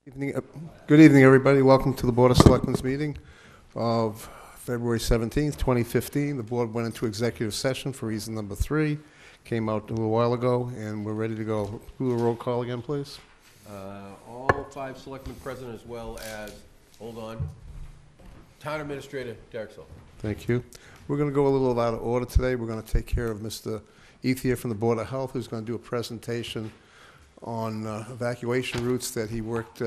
Good evening, everybody. Welcome to the Board of Selectmen's meeting of February 17th, 2015. The board went into executive session for reason number 3, came out a little while ago, and we're ready to go. Do a roll call again, please. All 5 selectmen present, as well as, hold on, Town Administrator Derek Sullivan. Thank you. We're going to go a little out of order today. We're going to take care of Mr. Ethier from the Board of Health, who's going to do a presentation on evacuation routes that he worked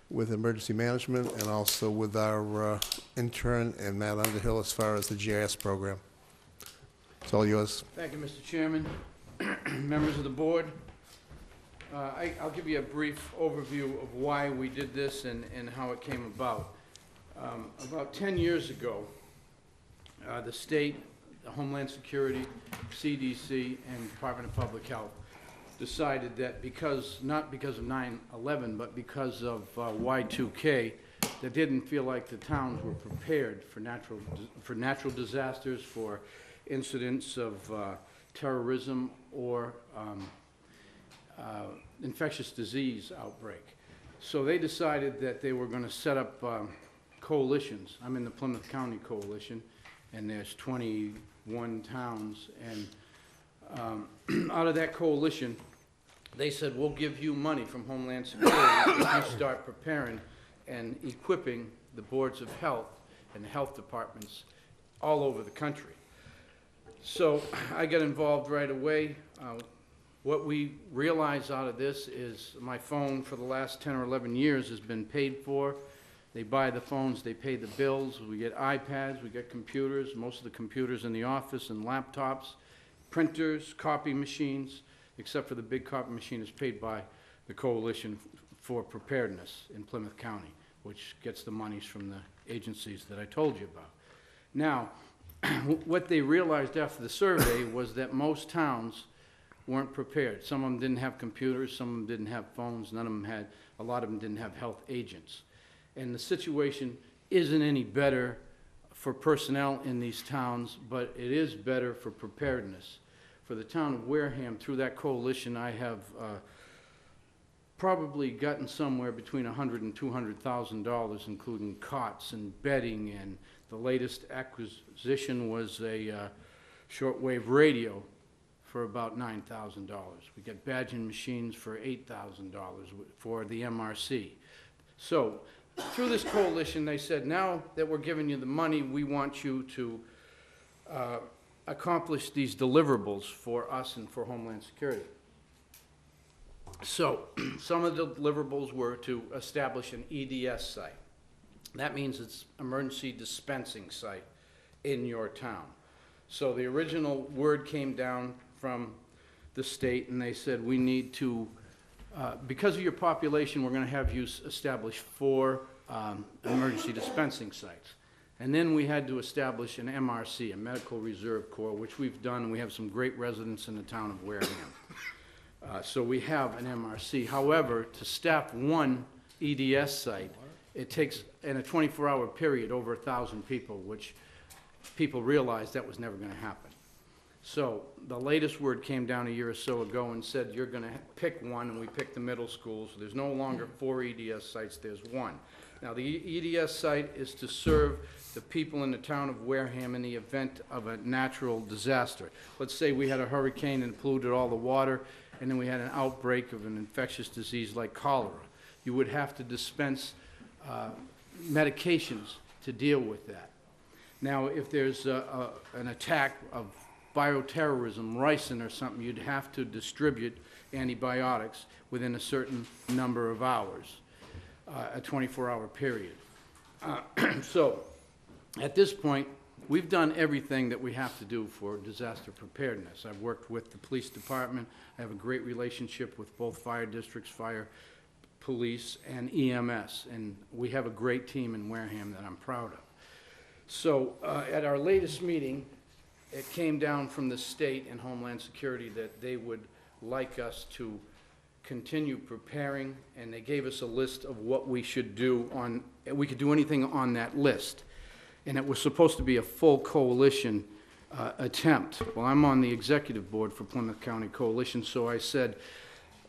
with emergency management and also with our intern and Matt Underhill as far as the GIS program. It's all yours. Thank you, Mr. Chairman. Members of the board, I'll give you a brief overview of why we did this and how it came about. About 10 years ago, the state, the Homeland Security, CDC, and Department of Public Health decided that not because of 9/11, but because of Y2K, they didn't feel like the towns were prepared for natural disasters, for incidents of terrorism or infectious disease outbreak. So they decided that they were going to set up coalitions. I'm in the Plymouth County Coalition, and there's 21 towns, and out of that coalition, they said, we'll give you money from Homeland Security if you start preparing and equipping the boards of health and the health departments all over the country. So I got involved right away. What we realized out of this is my phone for the last 10 or 11 years has been paid for. They buy the phones, they pay the bills, we get iPads, we get computers, most of the computers in the office and laptops, printers, copy machines, except for the big copy machine is paid by the Coalition for Preparedness in Plymouth County, which gets the monies from the agencies that I told you about. Now, what they realized after the survey was that most towns weren't prepared. Some of them didn't have computers, some of them didn't have phones, none of them had, a lot of them didn't have health agents. And the situation isn't any better for personnel in these towns, but it is better for preparedness. For the town of Wareham, through that coalition, I have probably gotten somewhere between $100,000 and $200,000, including cots and bedding, and the latest acquisition was a shortwave radio for about $9,000. We got badging machines for $8,000 for the MRC. So through this coalition, they said, now that we're giving you the money, we want you to accomplish these deliverables for us and for Homeland Security. So some of the deliverables were to establish an EDS site. That means it's emergency dispensing site in your town. So the original word came down from the state, and they said, we need to, because of your population, we're going to have you establish 4 emergency dispensing sites. And then we had to establish an MRC, a Medical Reserve Corps, which we've done, and we have some great residents in the town of Wareham. So we have an MRC. However, to staff one EDS site, it takes, in a 24-hour period, over 1,000 people, which people realized that was never going to happen. So the latest word came down a year or so ago and said, you're going to pick one, and we picked the middle schools. So there's no longer 4 EDS sites, there's 1. Now, the EDS site is to serve the people in the town of Wareham in the event of a natural disaster. Let's say we had a hurricane and polluted all the water, and then we had an outbreak of an infectious disease like cholera. You would have to dispense medications to deal with that. Now, if there's an attack of bioterrorism, ricin or something, you'd have to distribute antibiotics within a certain number of hours. A 24-hour period. So at this point, we've done everything that we have to do for disaster preparedness. I've worked with the police department. I have a great relationship with both fire districts, fire, police, and EMS. And we have a great team in Wareham that I'm proud of. So at our latest meeting, it came down from the state and Homeland Security that they would like us to continue preparing, and they gave us a list of what we should do on, we could do anything on that list. And it was supposed to be a full coalition attempt. Well, I'm on the executive board for Plymouth County Coalition, so I said,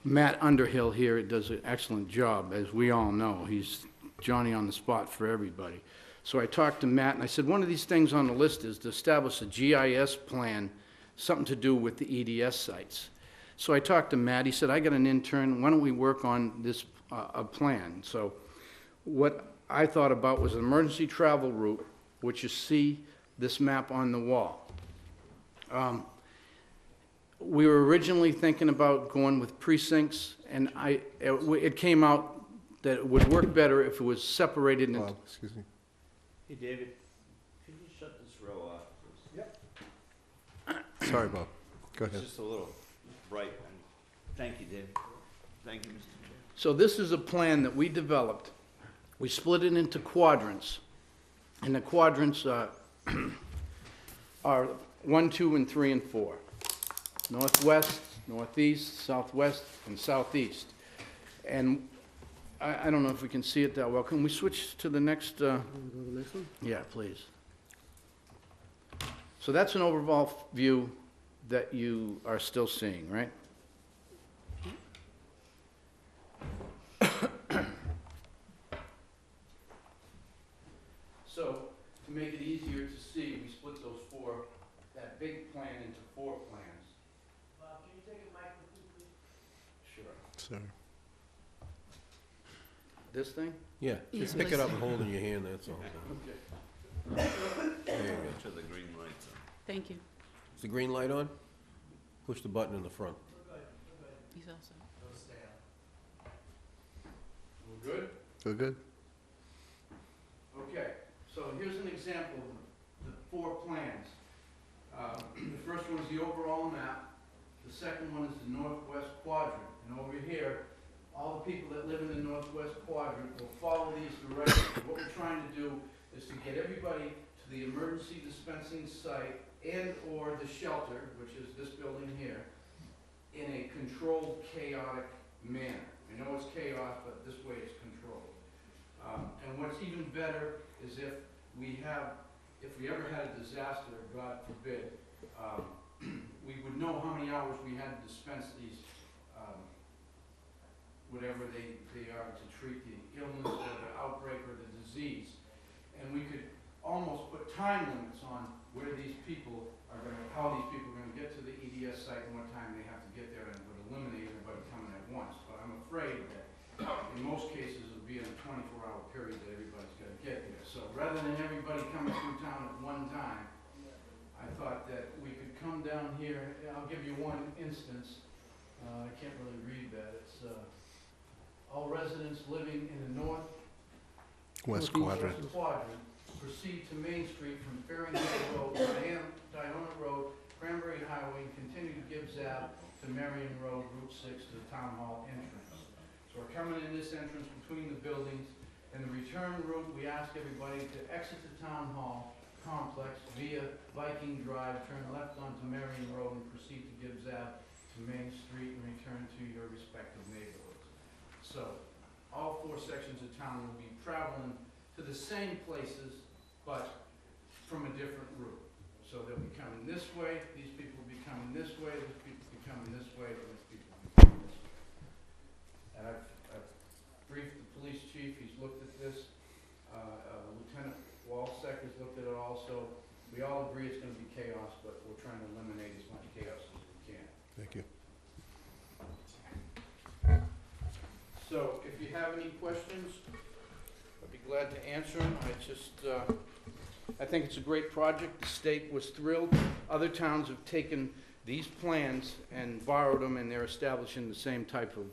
Matt Underhill here does an excellent job, as we all know. He's Johnny on the spot for everybody. So I talked to Matt, and I said, one of these things on the list is to establish a GIS plan, something to do with the EDS sites. So I talked to Matt. He said, I got an intern. Why don't we work on this a plan? So what I thought about was an emergency travel route, which you see this map on the wall. We were originally thinking about going with precincts, and it came out that it would work better if it was separated into... Bob, excuse me. Hey, David, could you shut this row off, please? Yep. Sorry, Bob. Go ahead. It's just a little bright. Thank you, David. Thank you, Mr. Chair. So this is a plan that we developed. We split it into quadrants, and the quadrants are 1, 2, and 3, and 4. Northwest, northeast, southwest, and southeast. And I don't know if we can see it that well. Can we switch to the next? Go to the next one? Yeah, please. So that's an overall view that you are still seeing, right? So, to make it easier to see, we split that big plan into 4 plans. Bob, can you take a mic with you, please? Sure. Sorry. This thing? Yeah, just pick it up and hold it in your hand, that's all. Okay. There you go. Make sure the green light's on. Thank you. Is the green light on? Push the button in the front. He's also. We're good? Feel good? Okay, so here's an example of the 4 plans. The first one is the overall map. The second one is the northwest quadrant. And over here, all the people that live in the northwest quadrant will follow these directions. What we're trying to do is to get everybody to the emergency dispensing site and/or the shelter, which is this building here, in a controlled, chaotic manner. I know it's chaos, but this way it's controlled. And what's even better is if we ever had a disaster, God forbid, we would know how many hours we had to dispense these, whatever they are, to treat the illness or the outbreak or the disease. And we could almost put time limits on where these people are how these people are gonna get to the EDS site and what time they have to get there, and it would eliminate everybody coming at once. But I'm afraid that in most cases, it'll be in a 24-hour period that everybody's gotta get there. So rather than everybody coming through town at one time, I thought that we could come down here. I'll give you one instance. I can't really read that. It's all residents living in the West northeast quadrant. quadrant proceed to Main Street from Farrington Road, Diana Road, Cranberry Highway, and continue to Gibbs Ave to Marion Road, Route 6 to the Town Hall entrance. So we're coming in this entrance between the buildings, and the return route, we ask everybody to exit the Town Hall complex via Viking Drive, turn left onto Marion Road, and proceed to Gibbs Ave to Main Street and return to your respective neighborhoods. So all 4 sections of town will be traveling to the same places, but from a different route. So they'll be coming this way, these people will be coming this way, these people will be coming this way, and these people will be coming this way. And I've briefed the police chief, he's looked at this. Lieutenant Walsek has looked at it also. We all agree it's gonna be chaos, but we're trying to eliminate as much chaos as we can. Thank you. So if you have any questions, I'd be glad to answer them. I think it's a great project. The state was thrilled. Other towns have taken these plans and borrowed them, and they're establishing the same type of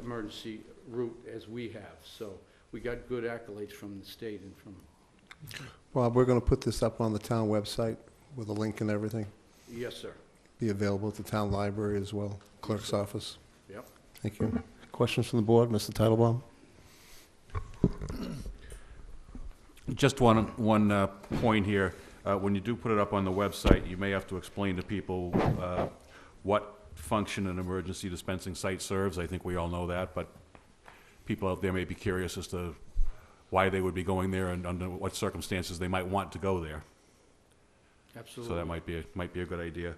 emergency route as we have. So we got good accolades from the state and from... Bob, we're going to put this up on the town website with a link and everything. Yes, sir. Be available at the town library as well, clerk's office. Yep. Thank you. Questions from the board? Mr. Titlebaum? Just one point here. When you do put it up on the website, you may have to explain to people what function an emergency dispensing site serves. I think we all know that, but people out there may be curious as to why they would be going there and under what circumstances they might want to go there. Absolutely. So that might be a good idea.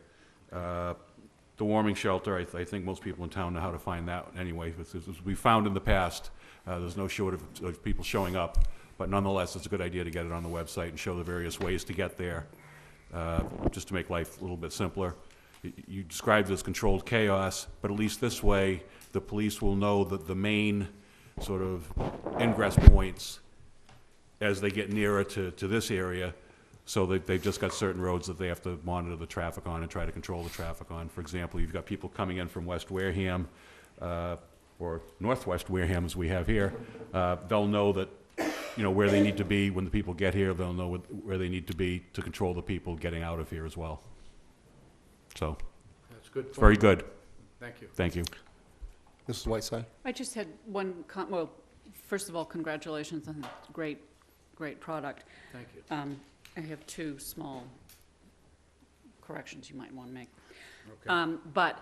the warming shelter, I think most people in town know how to find that anyway. As we found in the past, there's no shortage of people showing up, but nonetheless, it's a good idea to get it on the website and show the various ways to get there, just to make life a little bit simpler. You described it as controlled chaos, but at least this way, the police will know that the main sort of ingress points as they get nearer to this area, so they've just got certain roads that they have to monitor the traffic on and try to control the traffic on. For example, you've got people coming in from West Wareham, or Northwest Wareham as we have here. They'll know that, you know, where they need to be when the people get here. They'll know where they need to be to control the people getting out of here as well. So, That's good. it's very good. Thank you. Thank you. Mrs. Whiteside? I just had one, well, first of all, congratulations on the great product. Thank you. I have two small corrections you might want to make. Okay. But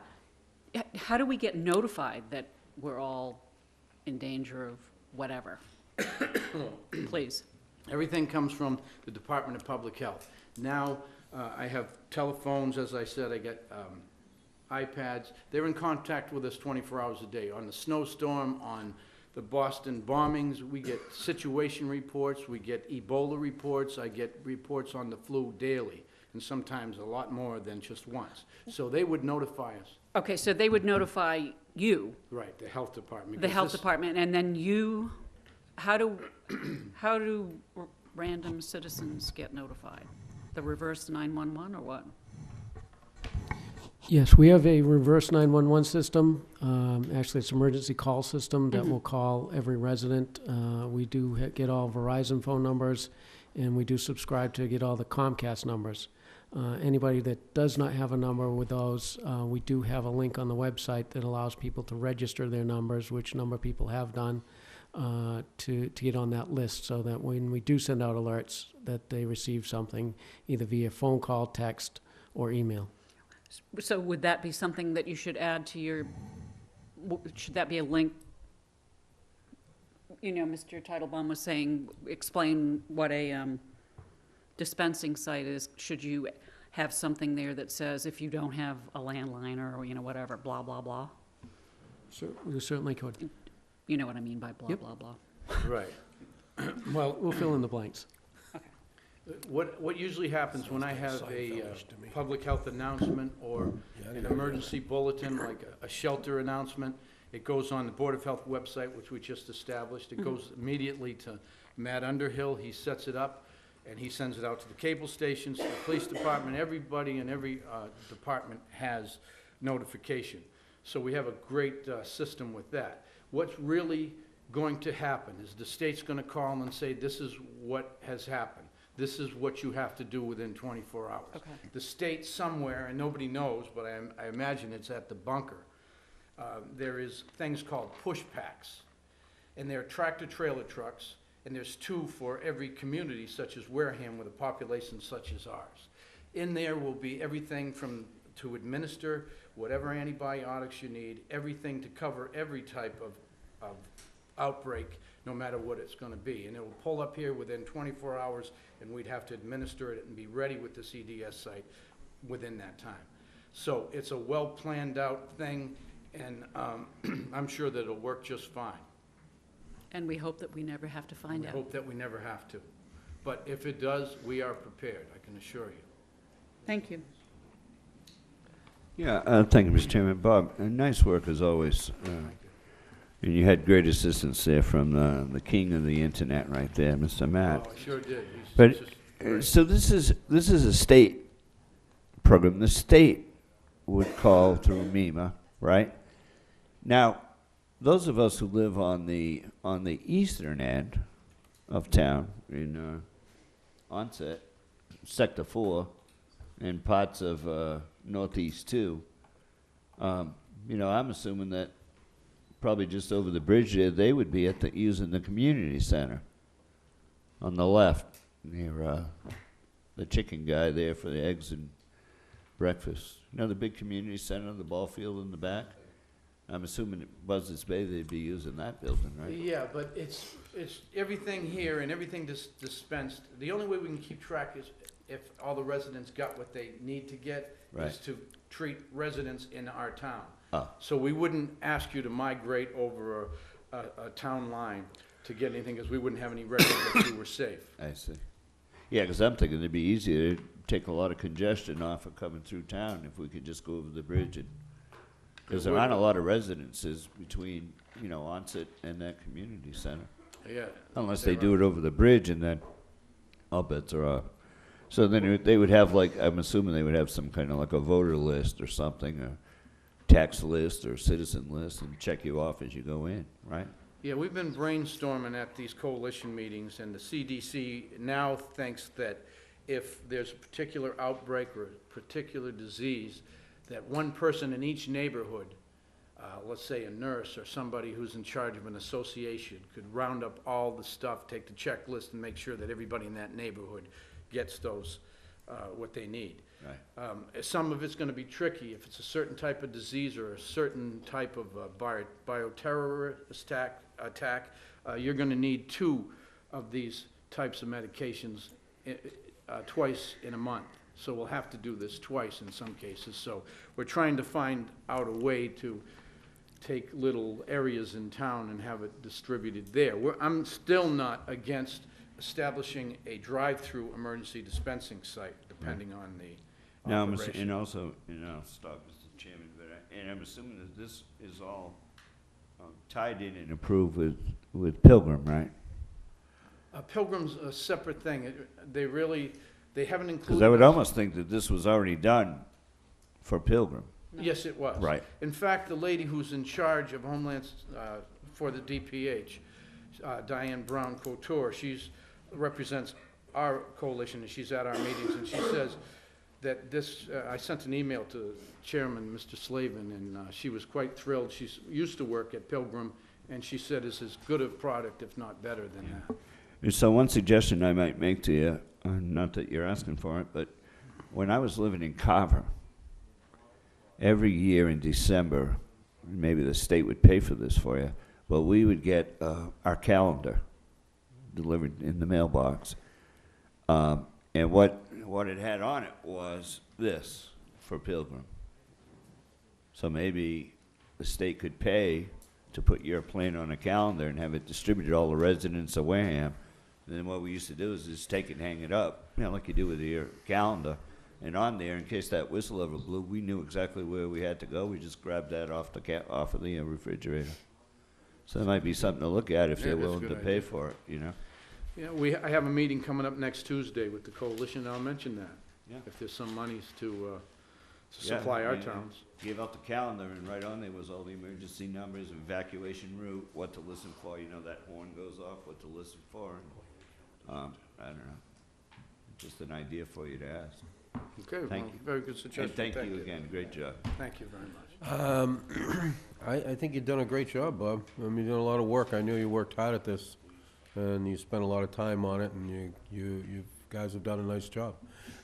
how do we get notified that we're all in danger of whatever? Please. Everything comes from the Department of Public Health. Now, I have telephones, as I said, I get iPads. They're in contact with us 24 hours a day. On the snowstorm, on the Boston bombings, we get situation reports, we get Ebola reports, I get reports on the flu daily, and sometimes a lot more than just once. So they would notify us. Okay, so they would notify you, Right, the health department. the because health this- department, and then you, how do random citizens get notified? The reverse 911 or what? Yes, we have a reverse 911 system. Actually, it's an emergency call system that will call every resident. We do get all Verizon phone numbers, and we do subscribe to get all the Comcast numbers. Anybody that does not have a number with those, we do have a link on the website that allows people to register their numbers, which number people have done, to get on that list, so that when we do send out alerts, that they receive something either via phone call, text, or email. So would that be something that you should add to your, should that be a link? You know, Mr. Titlebaum was saying, explain what a dispensing site is. Should you have something there that says if you don't have a landline or, you know, whatever, blah, blah, blah? We certainly could. You know what I mean by blah, Yep. blah, blah. Right. Well, we'll fill in the blanks. What usually happens when I have a public health announcement or an emergency bulletin, like a shelter announcement, it goes on the Board of Health website, which we just established. It goes immediately to Matt Underhill. He sets it up, and he sends it out to the cable stations, to the police department. Everybody in every department has notification. So we have a great system with that. What's really going to happen is the state's going to call and say, this is what has happened. This is what you have to do within 24 hours. Okay. The state somewhere, and nobody knows, but I imagine it's at the bunker, there is things called push packs. And they're tractor-trailer trucks, and there's two for every community, such as Wareham, with a population such as ours. In there will be everything from to administer whatever antibiotics you need, everything to cover every type of outbreak, no matter what it's going to be. And it will pull up here within 24 hours, and we'd have to administer it and be ready with the CDS site within that time. So it's a well-planned out thing, and I'm sure that it'll work just fine. And we hope that we never have to find I out. hope that we never have to. But if it does, we are prepared, I can assure you. Thank you. Yeah, thank you, Mr. Chairman. Bob, nice work as always. And you had great assistance there from the king of the internet right there, Mr. Matt. Oh, I sure did. But, He's just great. so this is a state program. The state would call through MEMA, right? Now, those of us who live on the eastern end of town, in Onset, Sector 4, and parts of Northeast 2, I'm assuming that probably just over the bridge there, they would be using the community center on the left, near the chicken guy there for the eggs and breakfast. You know, the big community center, the ball field in the back? I'm assuming at Buzzards Bay, they'd be using that building, right? Yeah, but it's everything here and everything dispensed. The only way we can keep track is if all the residents got what they need to get, Right. is to treat residents in our town. Oh. So we wouldn't ask you to migrate over a town line to get anything, because we wouldn't have any record that you were safe. I see. Yeah, because I'm thinking it'd be easier to take a lot of congestion off of coming through town if we could just go over the bridge. Because there aren't a lot of residences between, you know, Onset and that community center. Yeah. Unless they do it over the bridge, and then all bets are off. So then they would have, like, I'm assuming they would have some kind of like a voter list or something, or tax list or citizen list, and check you off as you go in, right? Yeah, we've been brainstorming at these coalition meetings, and the CDC now thinks that if there's a particular outbreak or a particular disease, that one person in each neighborhood, let's say a nurse or somebody who's in charge of an association, could round up all the stuff, take the checklist, and make sure that everybody in that neighborhood gets those, what they need. Right. Some of it's gonna be tricky. If it's a certain type of disease or a certain type of bioterrorist attack, you're gonna need 2 of these types of medications twice in a month. So we'll have to do this twice in some cases. So we're trying to find out a way to take little areas in town and have it distributed there. I'm still not against establishing a drive-through emergency dispensing site, depending on the Now, operation. and also, and I'll stop, Mr. Chairman, but and I'm assuming that this is all tied in and approved with Pilgrim, right? Pilgrim's a separate thing. They haven't included. Because I would us. almost think that this was already done for Pilgrim. Yes, it was. Right. In fact, the lady who's in charge of Homeland, for the DPH, Diane Brown Couture, represents our coalition, and she's at our meetings, and she says that this, I sent an email to Chairman, Mr. Slavin, and she was quite thrilled. She's used to work at Pilgrim, and she said it's as good a product, if not better than that. And so one suggestion I might make to you, not that you're asking for it, but when I was living in Carver, every year in December, maybe the state would pay for this for you, but we would get our calendar delivered in the mailbox. And what it had on it was this for Pilgrim. So maybe the state could pay to put your plan on a calendar and have it distributed to all the residents of Wareham. And then what we used to do is just take it and hang it up, you know, like you do with your calendar. And on there, in case that whistle ever blew, we knew exactly where we had to go. We just grabbed that off of the refrigerator. So it might be something to look at if Yeah, they're that's a willing good to pay idea. for it, you know? Yeah, I have a meeting coming up next Tuesday with the coalition, and I'll mention that. Yeah. If there's some monies to Yeah, supply I our mean, towns. Gave out the calendar, and right on there was all the emergency numbers, evacuation route, what to listen for, you know, that horn goes off, what to listen for. And, I don't know. Just an idea for you to ask. Okay, Thank well, you. very good suggestion. And thank you again, great job. Thank you very much. I think you've done a great job, Bob. I mean, you've done a lot of work. I know you worked hard at this, and you spent a lot of time on it, and you guys have done a nice job.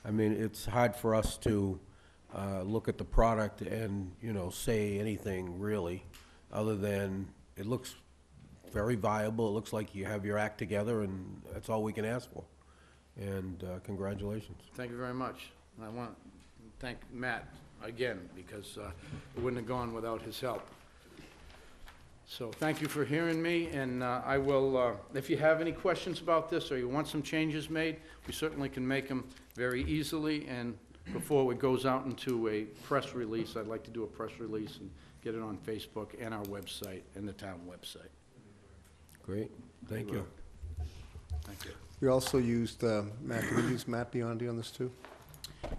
I mean, it's hard for us to look at the product and, you know, say anything really, other than it looks very viable. It looks like you have your act together, and that's all we can ask for. And congratulations. Thank you very much. I want to thank Matt again, because it wouldn't have gone without his help. So thank you for hearing me, and I will, if you have any questions about this, or you want some changes made, we certainly can make them very easily, and before it goes out into a press release, I'd like to do a press release and get it on Facebook and our website and the town website. Great, thank you. Thank you. We also used, Matt, did we use Matt Biondi on this too?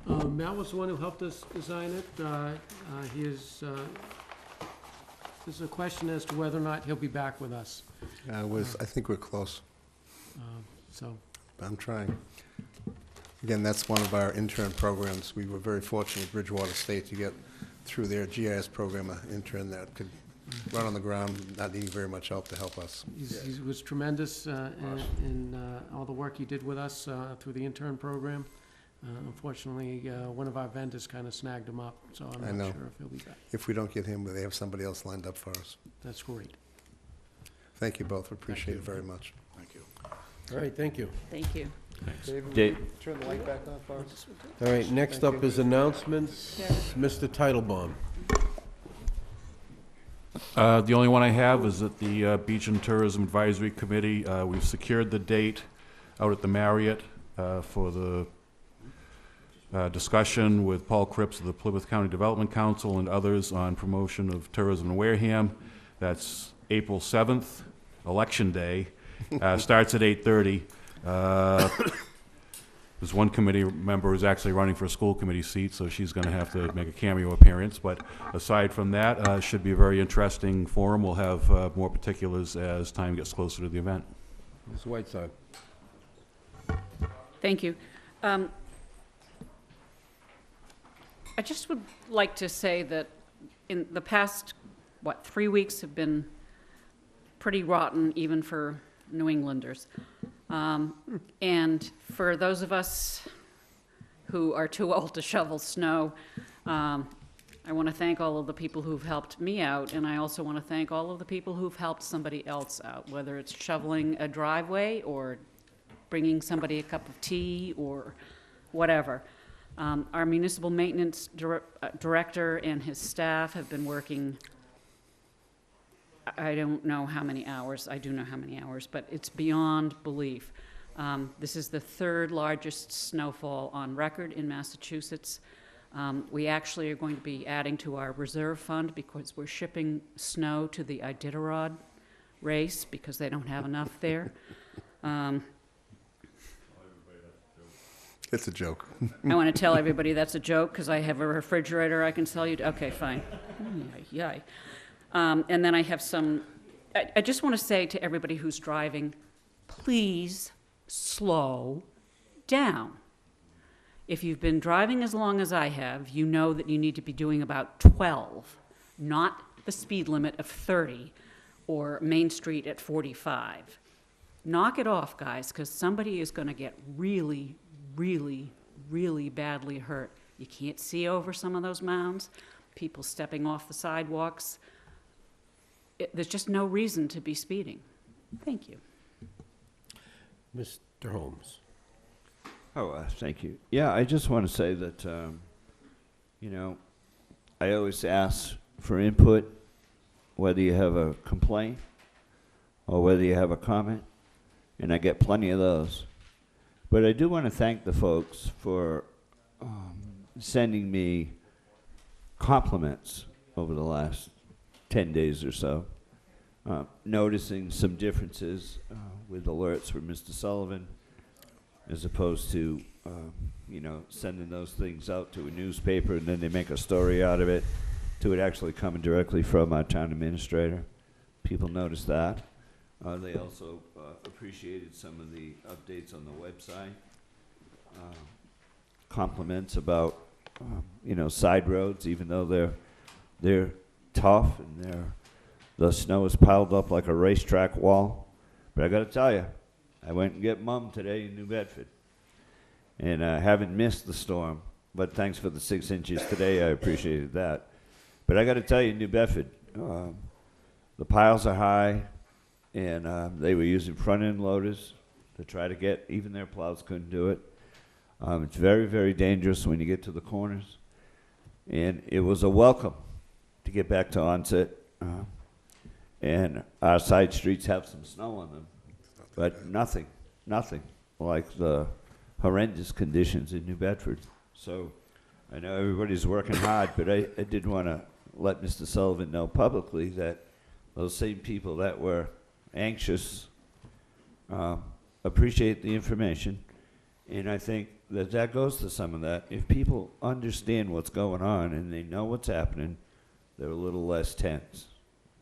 Matt was the one who helped us design it. He is, there's a question as to whether or not he'll be back with us, I think we're close. so. I'm trying. Again, that's one of our intern programs. We were very fortunate at Bridgewater State to get through their GIS program an intern that could run on the ground, not needing very much help to help us. He was tremendous in all the work he did with us through the intern program. Unfortunately, one of our vendors kind of snagged him up, so I I'm know. not sure if he'll be back. If we don't get him, they have somebody else lined up for us. That's great. Thank you both, appreciate it very much. Thank you. All right, thank you. Thank you. David, Da- will you turn the light back on for us? All right, next up is announcements. Mr. Titlebaum. The only one I have is that the Beach and Tourism Advisory Committee, we've secured the date out at the Marriott for the discussion with Paul Cripps of the Plymouth County Development Council and others on promotion of tourism in Wareham. That's April 7th, Election Day. Starts at 8:30. There's one committee member who's actually running for a school committee seat, so she's going to have to make a cameo appearance. But aside from that, should be a very interesting forum. We'll have more particulars as time gets closer to the event. Ms. Whiteside. Thank you. I just would like to say that in the past, 3 weeks have been pretty rotten, even for New Englanders. And for those of us who are too old to shovel snow, I want to thank all of the people who've helped me out, and I also want to thank all of the people who've helped somebody else out, whether it's shoveling a driveway or bringing somebody a cup of tea or whatever. Our municipal maintenance director and his staff have been working, I don't know how many hours, I do know how many hours, but it's beyond belief. This is the third largest snowfall on record in Massachusetts. We actually are going to be adding to our reserve fund because we're shipping snow to the Iditarod race because they don't have enough there. It's a joke. I want to tell everybody that's a joke because I have a refrigerator I can sell you. Okay, fine. Yay. And then I have some, I just want to say to everybody who's driving, please slow down. If you've been driving as long as I have, you know that you need to be doing about 12, not the speed limit of 30 or Main Street at 45. Knock it off, guys, because somebody is going to get really, really, really badly hurt. You can't see over some of those mounds, people stepping off the sidewalks. There's just no reason to be speeding. Thank you. Mr. Holmes. Oh, thank you. Yeah, I just want to say that, I always ask for input, whether you have a complaint or whether you have a comment, and I get plenty of those. But I do want to thank the folks for sending me compliments over the last 10 days or so, noticing some differences with alerts from Mr. Sullivan, as opposed to, sending those things out to a newspaper and then they make a story out of it, to it actually coming directly from our town administrator. People noticed that. They also appreciated some of the updates on the website, compliments about, side roads, even though they're tough and the snow is piled up like a racetrack wall. But I got to tell you, I went and get Mum today in New Bedford, and I haven't missed the storm. But thanks for the 6 inches today. I appreciated that. But I got to tell you, New Bedford, the piles are high, and they were using front-end loaders to try to get, even their plows couldn't do it. It's very, very dangerous when you get to the corners. And it was a welcome to get back to Onset. And our side streets have some snow on them, but nothing like the horrendous conditions in New Bedford. So I know everybody's working hard, but I did want to let Mr. Sullivan know publicly that those same people that were anxious appreciate the information. And I think that goes to some of that. If people understand what's going on and they know what's happening, they're a little less tense,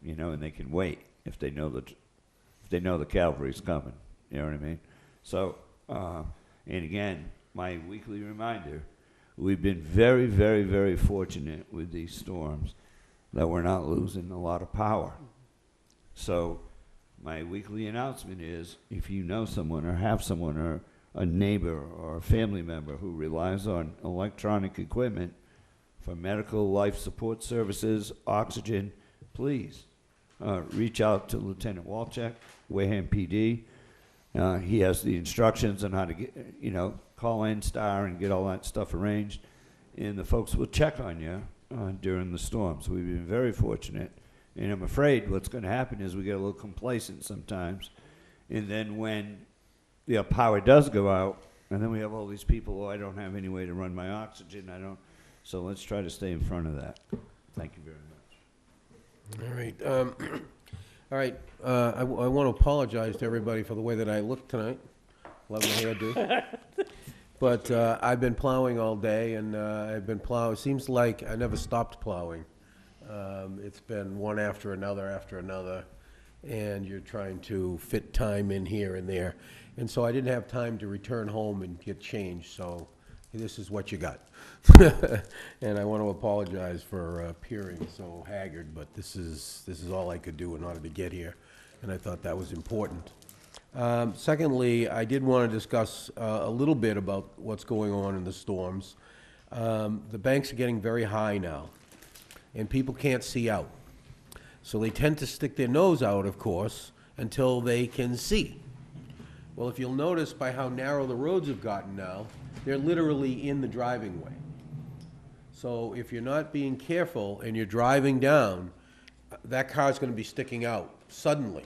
and they can wait if they know the cavalry's coming. You know what I mean? So, and again, my weekly reminder: we've been very, very, very fortunate with these storms that we're not losing a lot of power. So, my weekly announcement is: if you know someone or have someone or a neighbor or a family member who relies on electronic equipment for medical life support services, oxygen, please reach out to Lieutenant Walczak, Wareham PD. He has the instructions on how to get, call in Star and get all that stuff arranged. And the folks will check on you during the storms. We've been very fortunate. And I'm afraid what's going to happen is we get a little complacent sometimes. And then when power does go out, and then we have all these people, I don't have any way to run my oxygen. So let's try to stay in front of that. Thank you very much. All right. All right. I want to apologize to everybody for the way that I look tonight. Love my hairdo. But I've been plowing all day, and I've been plowing. It seems like I never stopped plowing. It's been one after another, and you're trying to fit time in here and there. And so I didn't have time to return home and get changed, so this is what you got. And I want to apologize for appearing so haggard, but this is all I could do in order to get here, and I thought that was important. Secondly, I did want to discuss a little bit about what's going on in the storms. The banks are getting very high now, and people can't see out. So they tend to stick their nose out, of course, until they can see. Well, if you'll notice by how narrow the roads have gotten now, they're literally in the driving way. So if you're not being careful and you're driving down, that car's going to be sticking out suddenly.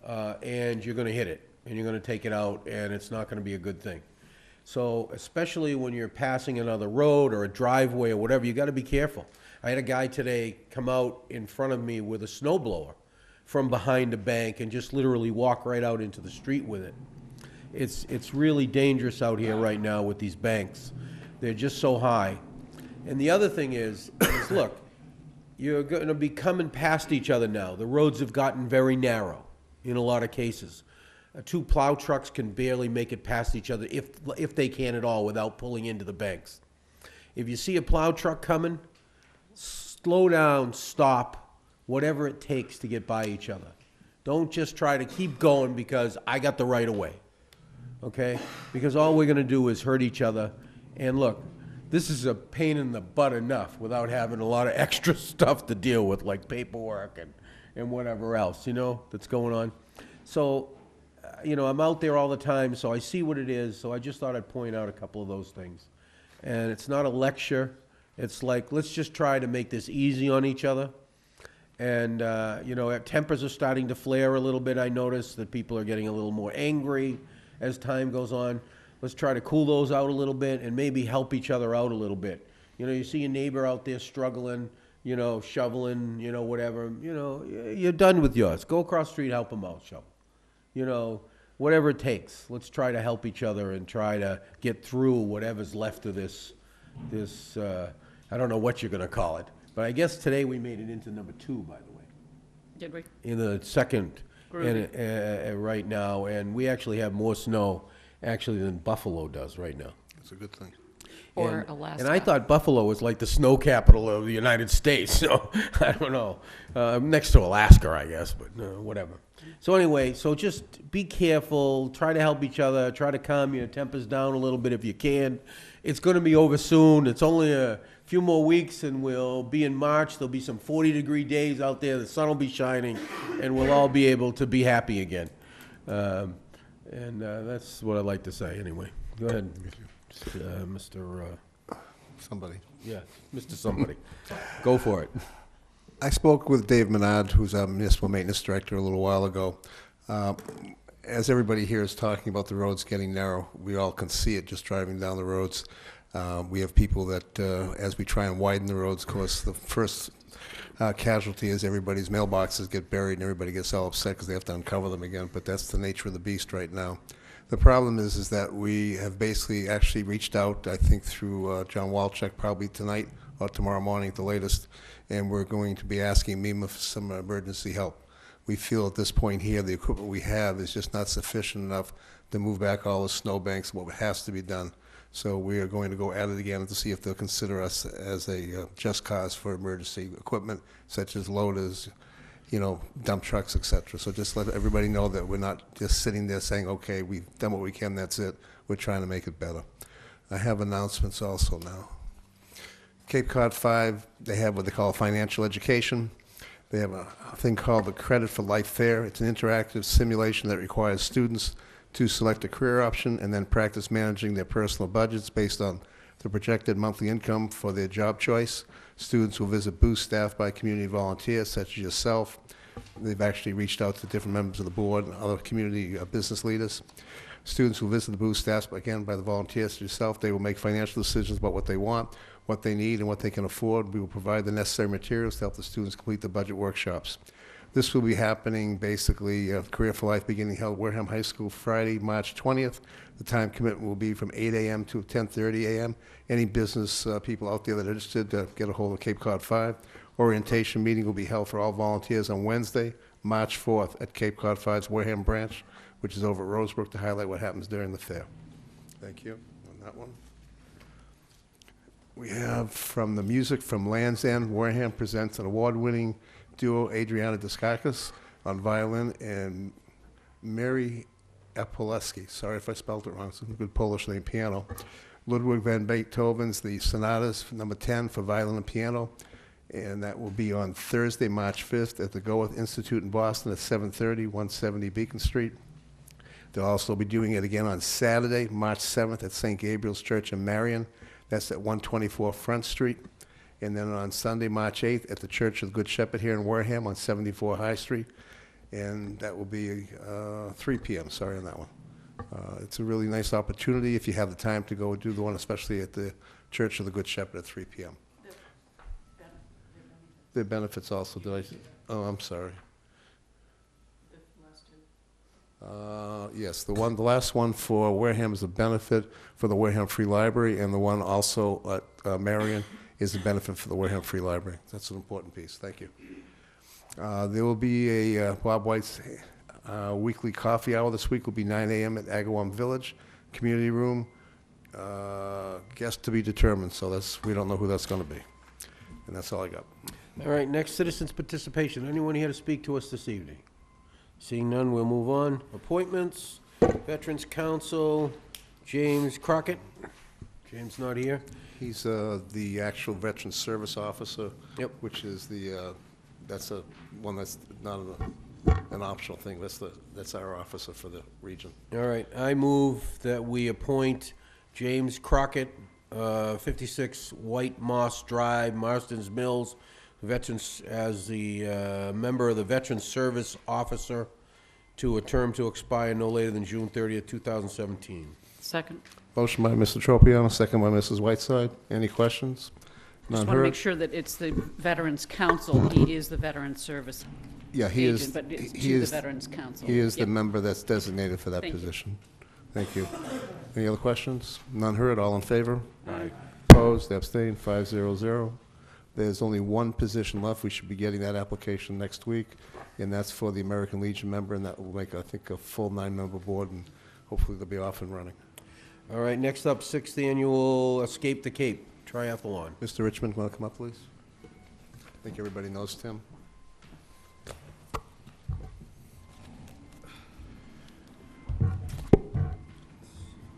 And you're going to hit it, and you're going to take it out, and it's not going to be a good thing. So especially when you're passing another road or a driveway or whatever, you got to be careful. I had a guy today come out in front of me with a snowblower from behind a bank and just literally walk right out into the street with it. It's really dangerous out here right now with these banks. They're just so high. And the other thing is look, you're going to be coming past each other now. The roads have gotten very narrow in a lot of cases. Two plow trucks can barely make it past each other, if they can at all, without pulling into the banks. If you see a plow truck coming, slow down, stop, whatever it takes to get by each other. Don't just try to keep going because I got the right of way, okay? Because all we're going to do is hurt each other. And look, this is a pain in the butt enough without having a lot of extra stuff to deal with, like paperwork and whatever else, that's going on. So, I'm out there all the time, so I see what it is, so I just thought I'd point out a couple of those things. And it's not a lecture. It's like, let's just try to make this easy on each other. And, tempers are starting to flare a little bit. I notice that people are getting a little more angry as time goes on. Let's try to cool those out a little bit and maybe help each other out a little bit. You see a neighbor out there struggling, shoveling, whatever, you're done with yours. Go across the street, help them out, shovel. Whatever it takes. Let's try to help each other and try to get through whatever's left of this, I don't know what you're going to call it. But I guess today we made it into number 2, by the way. Did we? In the second, right now. And we actually have more snow, actually, than Buffalo does right now. It's a good thing. Or Alaska. And I thought Buffalo was like the snow capital of the United States, so I don't know. Next to Alaska, I guess, but whatever. So anyway, just be careful, try to help each other, try to calm your tempers down a little bit if you can. It's going to be over soon. It's only a few more weeks, and we'll be in March. There'll be some 40-degree days out there. The sun will be shining, and we'll all be able to be happy again. And that's what I'd like to say anyway. Go ahead. Mr. Somebody. Yeah, Mr. Somebody. Go for it. I spoke with Dave Menard, who's our municipal maintenance director, a little while ago. As everybody here is talking about the roads getting narrow, we all can see it just driving down the roads. We have people that, as we try and widen the roads, of course, the first casualty is everybody's mailboxes get buried and everybody gets all upset because they have to uncover them again, but that's the nature of the beast right now. The problem is that we have basically actually reached out, I think through John Walczak, probably tonight or tomorrow morning at the latest, and we're going to be asking MEMA for some emergency help. We feel at this point here the equipment we have is just not sufficient enough to move back all the snowbanks, what has to be done. So we are going to go at it again to see if they'll consider us as a just cause for emergency equipment, such as loaders, dump trucks, etc. So just let everybody know that we're not just sitting there saying, okay, we've done what we can, that's it. We're trying to make it better. I have announcements also now. Cape Cod 5, they have what they call financial education. They have a thing called the Credit for Life Fair. It's an interactive simulation that requires students to select a career option and then practice managing their personal budgets based on the projected monthly income for their job choice. Students will visit booths staffed by community volunteers such as yourself. They've actually reached out to different members of the board and other community business leaders. Students will visit the booth staffed, again, by the volunteers such as yourself. They will make financial decisions about what they want, what they need, and what they can afford. We will provide the necessary materials to help the students complete the budget workshops. This will be happening, basically, Career for Life beginning held at Wareham High School Friday, March 20th. The time commitment will be from 8 a.m. to 10:30 a.m. Any business people out there that are interested, get a hold of Cape Cod 5. Orientation meeting will be held for all volunteers on Wednesday, March 4th at Cape Cod 5's Wareham branch, which is over at Rosebrook, to highlight what happens during the fair. Thank you on that one. We have from the music from Land's End, Wareham presents an award-winning duo, Adriana Deskakis on violin and Mary Apoleski, sorry if I spelled it wrong, it's a good Polish name, piano. Ludwig van Beethoven's The Sonatas, number 10 for violin and piano, and that will be on Thursday, March 5th at the Goethe Institute in Boston at 7:30, 170 Beacon Street. They'll also be doing it again on Saturday, March 7th at St. Gabriel's Church in Marion. That's at 124 Front Street. And then on Sunday, March 8th at the Church of the Good Shepherd here in Wareham on 74 High Street. And that will be 3 p.m., sorry on that one. It's a really nice opportunity if you have the time to go do the one, especially at the Church of the Good Shepherd at 3 p.m. Their benefits also, oh, I'm sorry. Yes, the last one for Wareham is a benefit for the Wareham Free Library, and the one also at Marion is a benefit for the Wareham Free Library. That's an important piece. Thank you. There will be a Bob White's weekly coffee hour this week. Will be 9 a.m. at Agawam Village Community Room. Guest to be determined, so we don't know who that's going to be. And that's all I got. All right, next, citizens' participation. Anyone here to speak to us this evening? Seeing none, we'll move on. Appointments, Veterans Council, James Crockett. James not here. He's the actual Veteran Service Officer. Yep. Which is that's one that's not an optional thing. That's our officer for the region. All right, I move that we appoint James Crockett, 56 White Moss Drive, Marston's Mills, Veterans, as the member of the Veteran Service Officer to a term to expire no later than June 30th, 2017. Second. Motion by Mr. Tropiano, second by Mrs. Whiteside. Any questions? Just None want to heard? make sure that it's the Veterans Council. He is the Veteran Service Yeah, he is. agent, but it's he to the is- Veterans Council. He is the Yep. member that's designated for that Thank you. position. Thank you. Any other questions? None heard, all in favor? Aye. Opposed, abstained, 500. There's only one position left. We should be getting that application next week, and that's for the American Legion member, and that will make, I think, a full 9-member board, and hopefully they'll be off and running. All right, next up, 6th Annual Escape the Cape Triathlon. Mr. Richmond, want to come up, please? I think everybody knows Tim.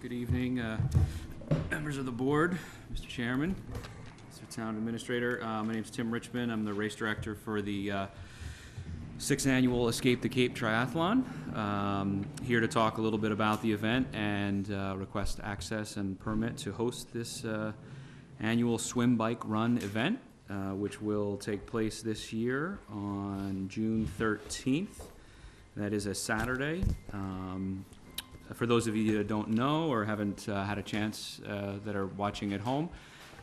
Good evening, members of the board, Mr. Chairman, Mr. Town Administrator. My name is Tim Richmond. I'm the race director for the 6th Annual Escape the Cape Triathlon. Here to talk a little bit about the event and request access and permit to host this annual swim, bike, run event, which will take place this year on June 13th. That is a Saturday. For those of you that don't know or haven't had a chance that are watching at home,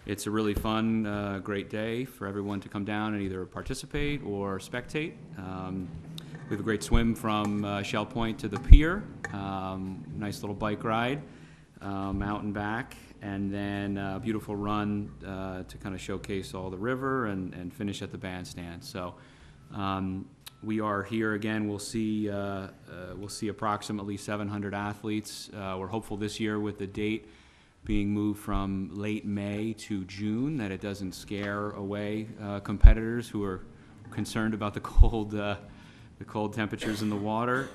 it's a really fun, great day for everyone to come down and either participate or spectate. We have a great swim from Shell Point to the pier, nice little bike ride out and back, and then a beautiful run to kind of showcase all the river and finish at the bandstand. So we are here again. We'll see approximately 700 athletes. We're hopeful this year with the date being moved from late May to June that it doesn't scare away competitors who are concerned about the cold temperatures in the water.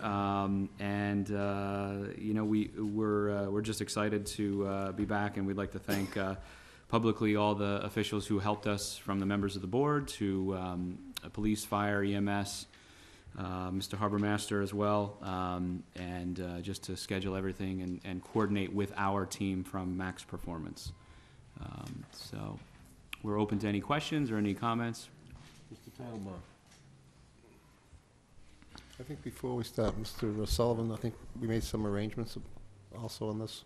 You know, we're just excited to be back, and we'd like to thank publicly all the officials who helped us, from the members of the board to police, fire, EMS, Mr. Harbor Master as well, and just to schedule everything and coordinate with our team from Max Performance. So we're open to any questions or any comments. Mr. Titlebaum. I think before we start, Mr. Sullivan, I think we made some arrangements also on this.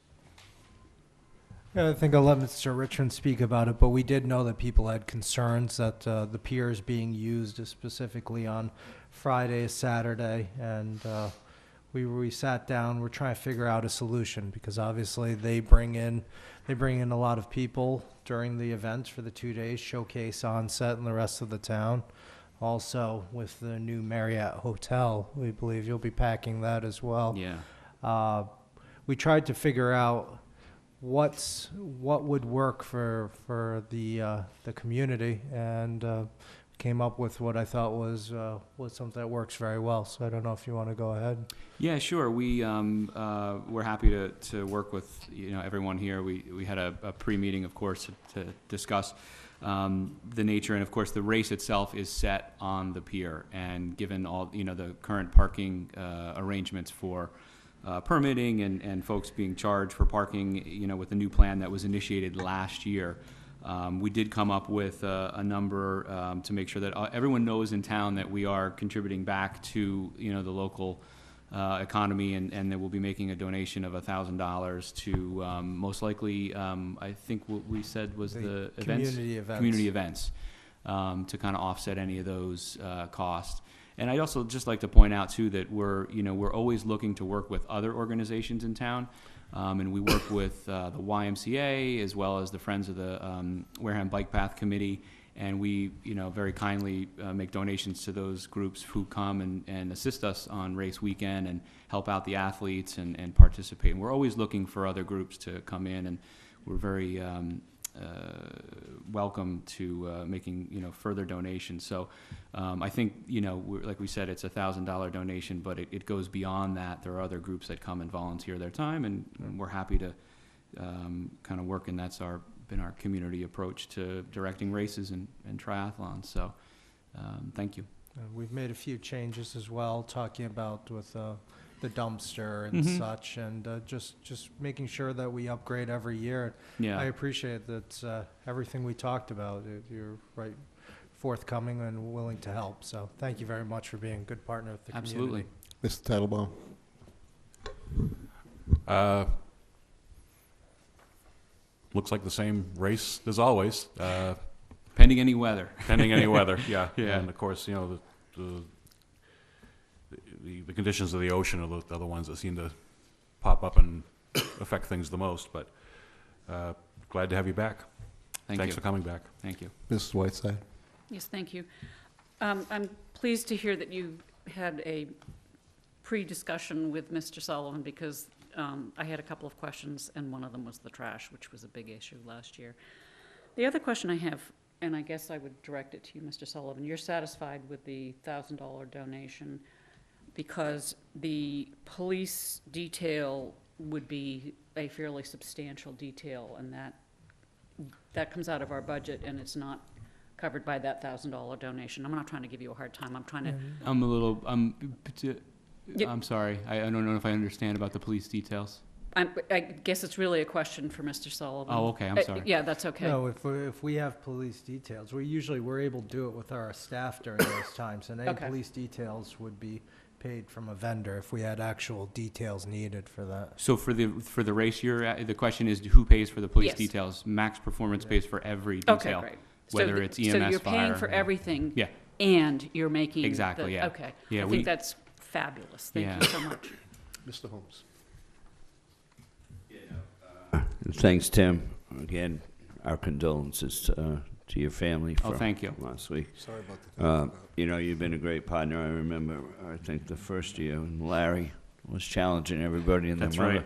Yeah, I think I'll let Mr. Richmond speak about it, but we did know that people had concerns that the pier is being used specifically on Friday, Saturday, and we sat down. We're trying to figure out a solution because obviously they bring in a lot of people during the events for the 2 days, showcase onset and the rest of the town. Also, with the new Marriott Hotel, we believe you'll be packing that as well. Yeah. We tried to figure out what would work for the community, and came up with what I thought was something that works very well. So I don't know if you want to go ahead. Yeah, sure. We're happy to work with everyone here. We had a pre-meeting, of course, to discuss the nature, and of course the race itself is set on the pier. And given all the current parking arrangements for permitting and folks being charged for parking, with the new plan that was initiated last year, we did come up with a number to make sure that everyone knows in town that we are contributing back to the local economy, and that we'll be making a donation of $1,000 to most likely, I think what we said was the community events to kind of offset any of those costs. And I'd also just like to point out too that we're always looking to work with other organizations in town, and we work with the YMCA as well as the Friends of the Wareham Bike Path Committee. And we, very kindly make donations to those groups who come and assist us on race weekend and help out the athletes and participate. And we're always looking for other groups to come in, and we're very welcome to making further donations. So I think like we said, it's $1,000 donation, but it goes beyond that. There are other groups that come and volunteer their time, and we're happy to kind of work, and that's been our community approach to directing races and triathlons. So thank you. We've made a few changes as well, talking about with the dumpster and such, and just making sure that we upgrade every year. Yeah. I appreciate that everything we talked about, you're right, forthcoming and willing to help. So thank you very much for being a good partner with the Absolutely. community. Mr. Titlebaum. Looks like the same race as always, Pending any weather. pending any weather, yeah. Yeah. And of course, the conditions of the ocean are the ones that seem to pop up and affect things the most, but glad to have you back. Thanks for coming back. Thank you. Mrs. Whiteside. Yes, thank you. I'm pleased to hear that you had a pre-discussion with Mr. Sullivan, because I had a couple of questions, and one of them was the trash, which was a big issue last year. The other question I have, and I guess I would direct it to you, Mr. Sullivan, you're satisfied with the $1,000 donation because the police detail would be a fairly substantial detail, and that comes out of our budget, and it's not covered by that $1,000 donation. I'm not trying to give you a hard time. I'm trying to. I'm sorry. I don't know if I understand about the police details. I guess it's really a question for Mr. Sullivan. Oh, okay. I'm sorry. Yeah, that's okay. No, if we have police details, we're able to do it with our staff during those times, and any Okay. police details would be paid from a vendor if we had actual details needed for that. So for the race the question is who pays for the police Yes. details? Max Performance pays for every Okay, detail. great. Whether it's EMS, So you're paying fire, for yeah. everything. Yeah. And you're making. Exactly, yeah. Okay. Yeah, I think that's fabulous. Thank Yeah. you so much. Mr. Holmes. Thanks, Tim. Again, our condolences to your family Oh, for thank you. last week. Sorry about the You've been a great partner. I remember, I think the first year, when Larry was challenging everybody and their That's mother. right.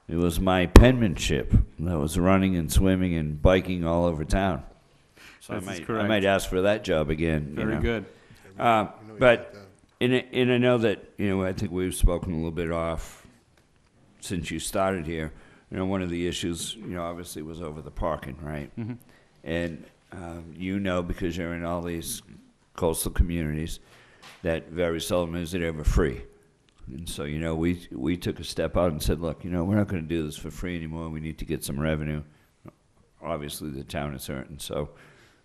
It was my penmanship that was running and swimming and biking all over town. So That's I correct. might ask for that job again. Very good. But and I know that I think we've spoken a little bit off since you started here. One of the issues obviously was over the parking, right? Mhm. And because you're in all these coastal communities, that very seldom is it ever free. And so, you know, we took a step out and said, look, you know, we're not going to do this for free anymore. We need to get some revenue. Obviously, the town is hurting. So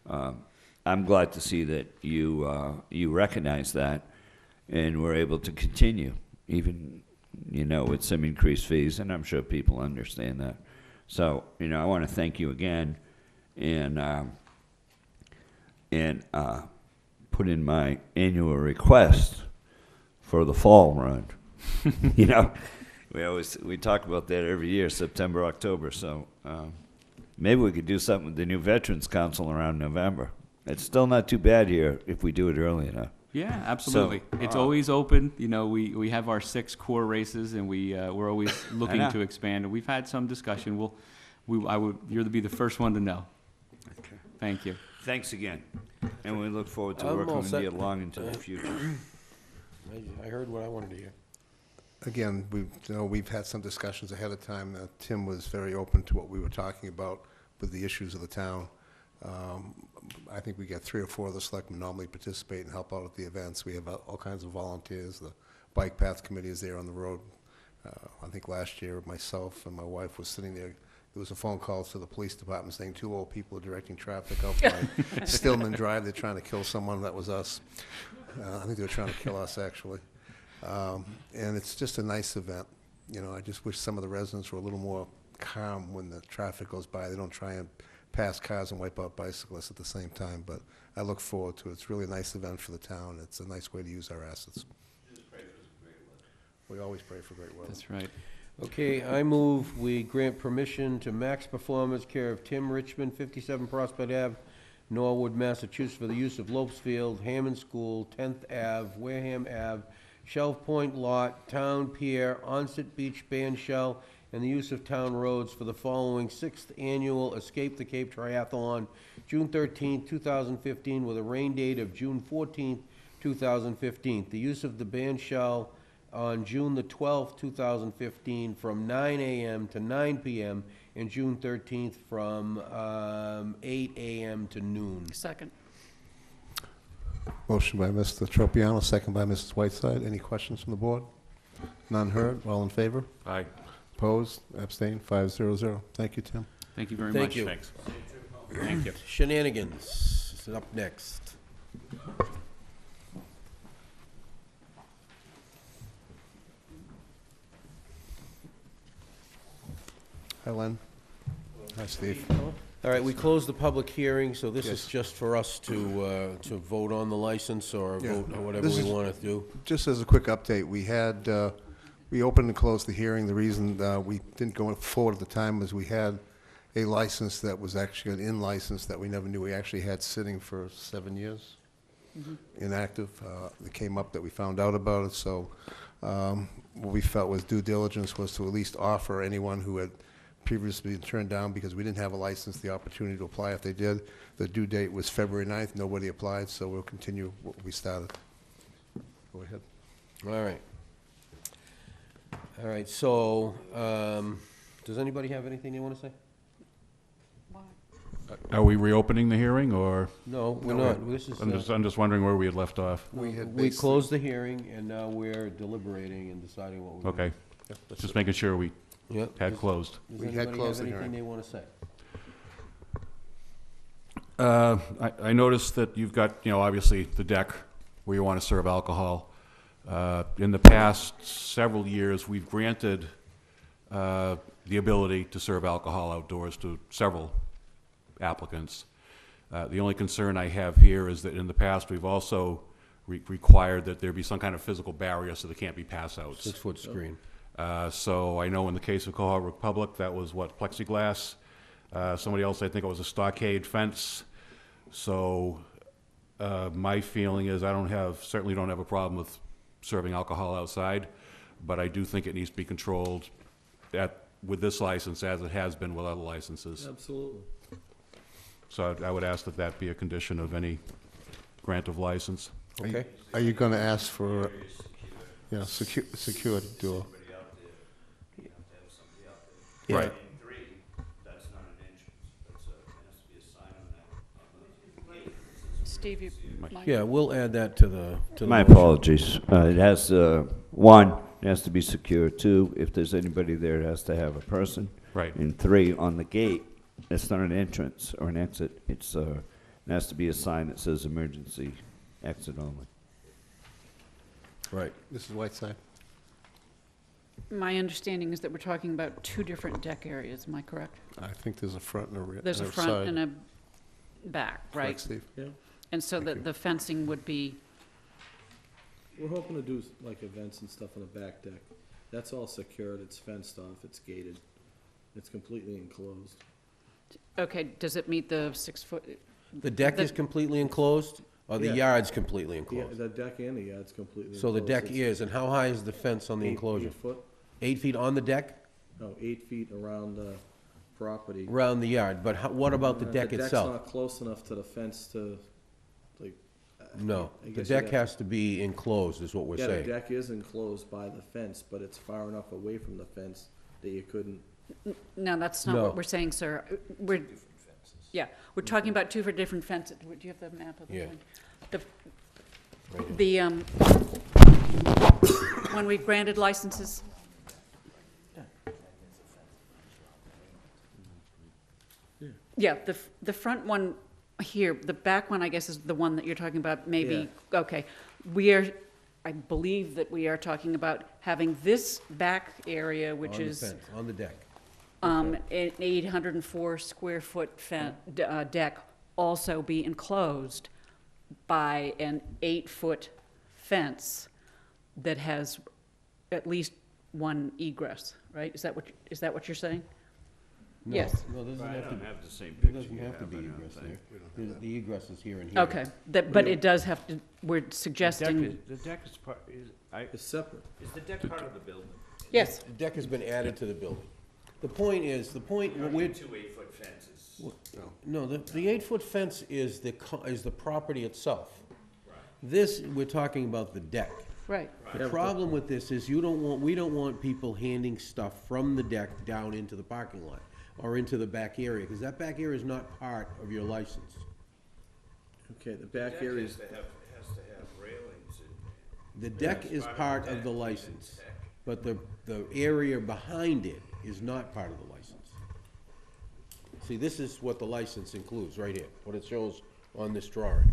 I'm glad to see that you recognize that and we're able to continue, even, you know, with some increased fees. And I'm sure people understand that. So, you know, I want to thank you again and put in my annual request for the fall run. You know, we talk about that every year, September, October. So maybe we could do something with the new Veterans Council around November. It's still not too bad here if we do it early enough. Yeah, absolutely. So, It's always open. You know, we have our 6 core races, and we're always looking know. to expand. And we've had some discussion. You'll be the first one to know. Okay. Thank you. Thanks again. And we look forward to I'm working all with set. you along into the future. I heard what I wanted to hear. Again, we've had some discussions ahead of time. Tim was very open to what we were talking about with the issues of the town. I think we get 3 or 4 of the selectmen normally participate and help out at the events. We have all kinds of volunteers. The bike path committee is there on the road. I think last year, myself and my wife was sitting there. There was a phone call to the police department saying 2 old people are directing traffic out by Stillman Drive. They're trying to kill someone. That was us. I think they were trying to kill us, actually. And it's just a nice event. You know, I just wish some of the residents were a little more calm when the traffic goes by. They don't try and pass cars and wipe out bicyclists at the same time. But I look forward to it. It's really a nice event for the town. It's a nice way to use our assets. We always pray for great weather. That's right. Okay, I move we grant permission to Max Performance, care of Tim Richmond, 57 Prospect Ave, Norwood, Massachusetts, for the use of Lopes Field, Hammond School, 10th Ave, Wareham Ave, Shelf Point Lot, Town Pier, Onset Beach Band Shell, and the use of town roads for the following 6th Annual Escape the Cape Triathlon, June 13, 2015, with a rain date of June 14, 2015. The use of the band shell on June the 12th, 2015, from 9 a.m. to 9 p.m., and June 13th from 8 a.m. to noon. Second. Motion by Mr. Tropiano, second by Mrs. Whiteside. Any questions from the board? None heard. All in favor? Aye. Opposed? Abstained? 5-0-0. Thank you, Tim. Thank you very Thank much. you. Thanks. Thank you. Shenanigans is up next. Hi, Len. Hi, Steve. All right, we closed the public hearing, so this is Yes. just for us to vote on the license or Yeah. vote or whatever This we is- want to do. Just as a quick update, we opened and closed the hearing. The reason we didn't go forward at the time was we had a license that was actually an in-license that we never knew we actually had sitting for 7 years, inactive. It came up that we found out about it, so what we felt was due diligence was to at least offer anyone who had previously been turned down because we didn't have a license the opportunity to apply if they did. The due date was February 9th. Nobody applied, so we'll continue what we started. Go ahead. All right. All right, so, does anybody have anything they want to say? Are we reopening the hearing, or? No, we're No, not. This is, I'm just wondering where we had left off. We had we basically- closed the hearing, and now we're deliberating and deciding what we're Okay, Yeah, that's just it. making sure we Yep. had closed. Does We had anybody closed have the anything hearing. they want to say? I noticed that you've got, you know, obviously the deck where you want to serve alcohol. In the past several years, we've granted the ability to serve alcohol outdoors to several applicants. The only concern I have here is that in the past, we've also required that there be some kind of physical barrier so there can't be pass-outs. 6-foot screen. So I know in the case of Cohog Republic, that was what, plexiglass? Somebody else, I think it was a stockade fence. So my feeling is certainly don't have a problem with serving alcohol outside, but I do think it needs to be controlled with this license as it has been with other licenses. Absolutely. So I would ask that that be a condition of any grant of license. Okay. Are you going to ask for, security door? Yeah. Right. Steve, you, Yeah, we'll add that to the My motion. apologies. It has, one, it has to be secure. Two, if there's anybody there, it has to have a person. Right. And three, on the gate, it's not an entrance or an exit. It has to be a sign that says emergency exit only. Right. Mrs. Whiteside? my understanding is that we're talking about two different deck areas, am I correct? I think there's a front and a rear. There's a front and a back, right? Correct, Steve? Yeah, And so Thank you. the fencing would be, we're hoping to do like events and stuff on the back deck. That's all secured, it's fenced off, it's gated, it's completely enclosed. okay, does it meet the 6-foot? The deck is completely enclosed, or the Yeah. yard's completely Yeah, enclosed? the deck and the yard's completely enclosed. So the deck It's is, and how high is the fence on the enclosure? 8 foot, 8 feet on the deck? no, 8 feet around the property. Around the yard, but what about the deck The deck's itself? not close enough to the fence to, like. No, I the guess deck you'd has to be enclosed, is what we're Yeah, the saying. deck is enclosed by the fence, but it's far enough away from the fence that you couldn't. No, that's not No. what we're saying, sir. We're, yeah, we're talking about two for different fences. Do you have the map of the Yeah. thing? The, Right here. when we've granted licenses, yeah, the front one here, the back one, I guess, is the one that you're talking about, maybe, okay. We are, I believe that we are talking about having this back area, which On the is fence, on the deck. an 804 square foot deck also be enclosed by an 8-foot fence that has at least one egress, right? Is that what you're saying? No, Yes. No, it doesn't have to, have the same it doesn't have to be egress there. The egress is here and here. Okay, but it does have to, we're suggesting, The deck is part, It's separate. is the deck part of the building? yes, The deck has been added to the building. The point, what we're, 2 8-foot fences. no, the 8-foot fence is the property itself. This, we're talking about the deck. right. The problem with this is we don't want people handing stuff from the deck down into the parking lot or into the back area, because that back area is not part of your license. Okay, the back area is, has to have railings The deck is part of the license, but the area behind it is not part of the license. See, this is what the license includes, right here, what it shows on this drawing.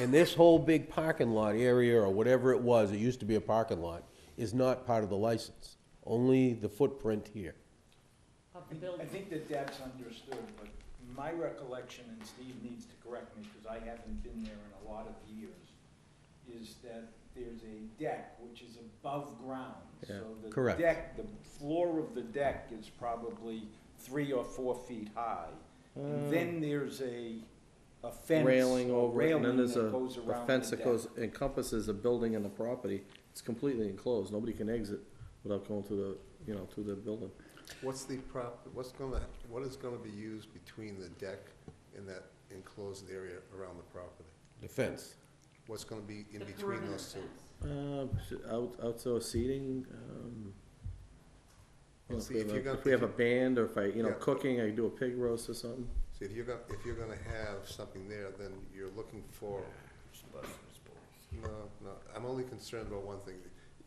And this whole big parking lot area, or whatever it was, it used to be a parking lot, is not part of the license, only the footprint here. I think that that's understood, but my recollection, and Steve needs to correct me, because I haven't been there in a lot of years, is that there's a deck which is above ground. Yeah. So the Correct. deck, the floor of the deck is probably 3 or 4 feet high. And then there's a fence. railing or over it, and then railing there's that a goes around fence the that deck. encompasses the building and the property. It's completely enclosed, nobody can exit without going to to the building. What is gonna be used between the deck and that enclosed area around the property? The fence. What's gonna be in between those two? Outdoor seating, Well, if see, we if have you're a- gonna- if we have a band, or if Yeah. cooking, I do a pig roast or something. See, if you're gonna have something there, then you're looking for, no, I'm only concerned about one thing.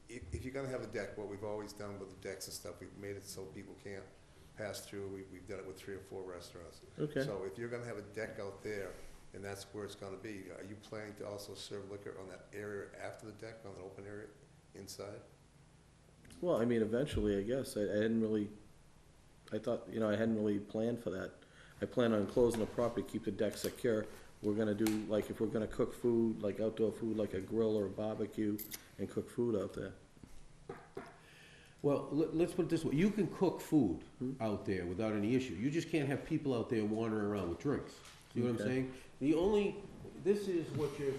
If you're gonna have a deck, what we've always done with the decks and stuff, we've made it so people can't pass through. We've done it with 3 or 4 restaurants. Okay. So if you're gonna have a deck out there, and that's where it's gonna be, are you planning to also serve liquor on that area after the deck, on the open area inside? Well, I mean, eventually, I guess, I hadn't really, I thought, I hadn't really planned for that. I plan on closing the property, keep the deck secure. We're gonna do, like, if we're gonna cook food, like outdoor food, like a grill or a barbecue, and cook food out there. Well, let's put it this way, you can cook food out there without any issue, you just can't have people out there wandering around with drinks. See what I'm Okay. saying? This is what you're.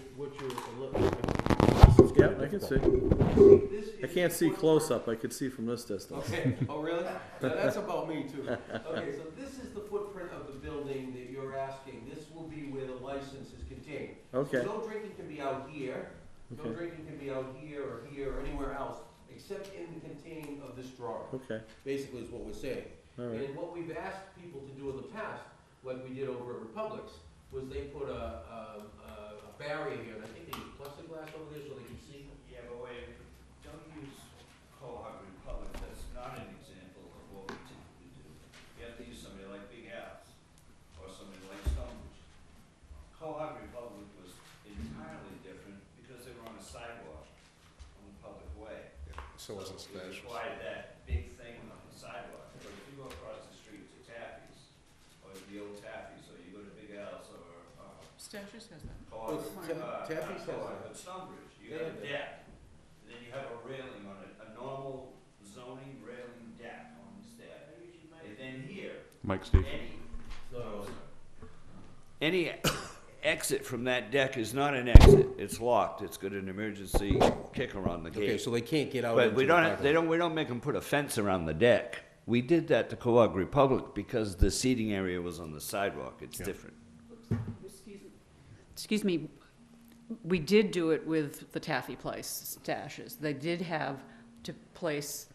Yeah, I can see. This is I can't see close up, I could see from this distance. Okay, oh, really? Now, that's about me too. Okay, so this is the footprint of the building that you're asking, this will be where the license is contained. Okay. So no drinking can be out here, no Okay. drinking can be out here or anywhere else, except in the containing of this drawing. Okay, Basically is what we're saying. all right. And what we've asked people to do in the past, like we did over at Republic's, was they put a barrier here, and I think they used plexiglass over there so they could see. Yeah, but wait, don't use Cohog Republic, that's not an example of what we typically do. You have to use somebody like Big Al's, or somebody like Stonebridge. Cohog Republic was entirely different because they were on a sidewalk on the public way. So it wasn't It Stashes. required that big thing on the sidewalk, but if you go across the street to Taffy's, or the old Taffy's, or you go to Big Al's, or, Stashes has that. Cohog, Taffy's has Cohog, that. but Stonebridge, you They have have a that. deck, and then you have a railing on it, a normal zoning railing deck on this deck. And then here, Mike, Steve. Any exit from that deck is not an exit. It's locked. It's got an emergency kicker on the Okay, gate. so they can't get out But into we the don't, parking lot. we don't make them put a fence around the deck. We did that to Cohog Republic because the seating area was on the sidewalk. It's different. Excuse me, we did do it with the Taffy Place stashes. They did have to place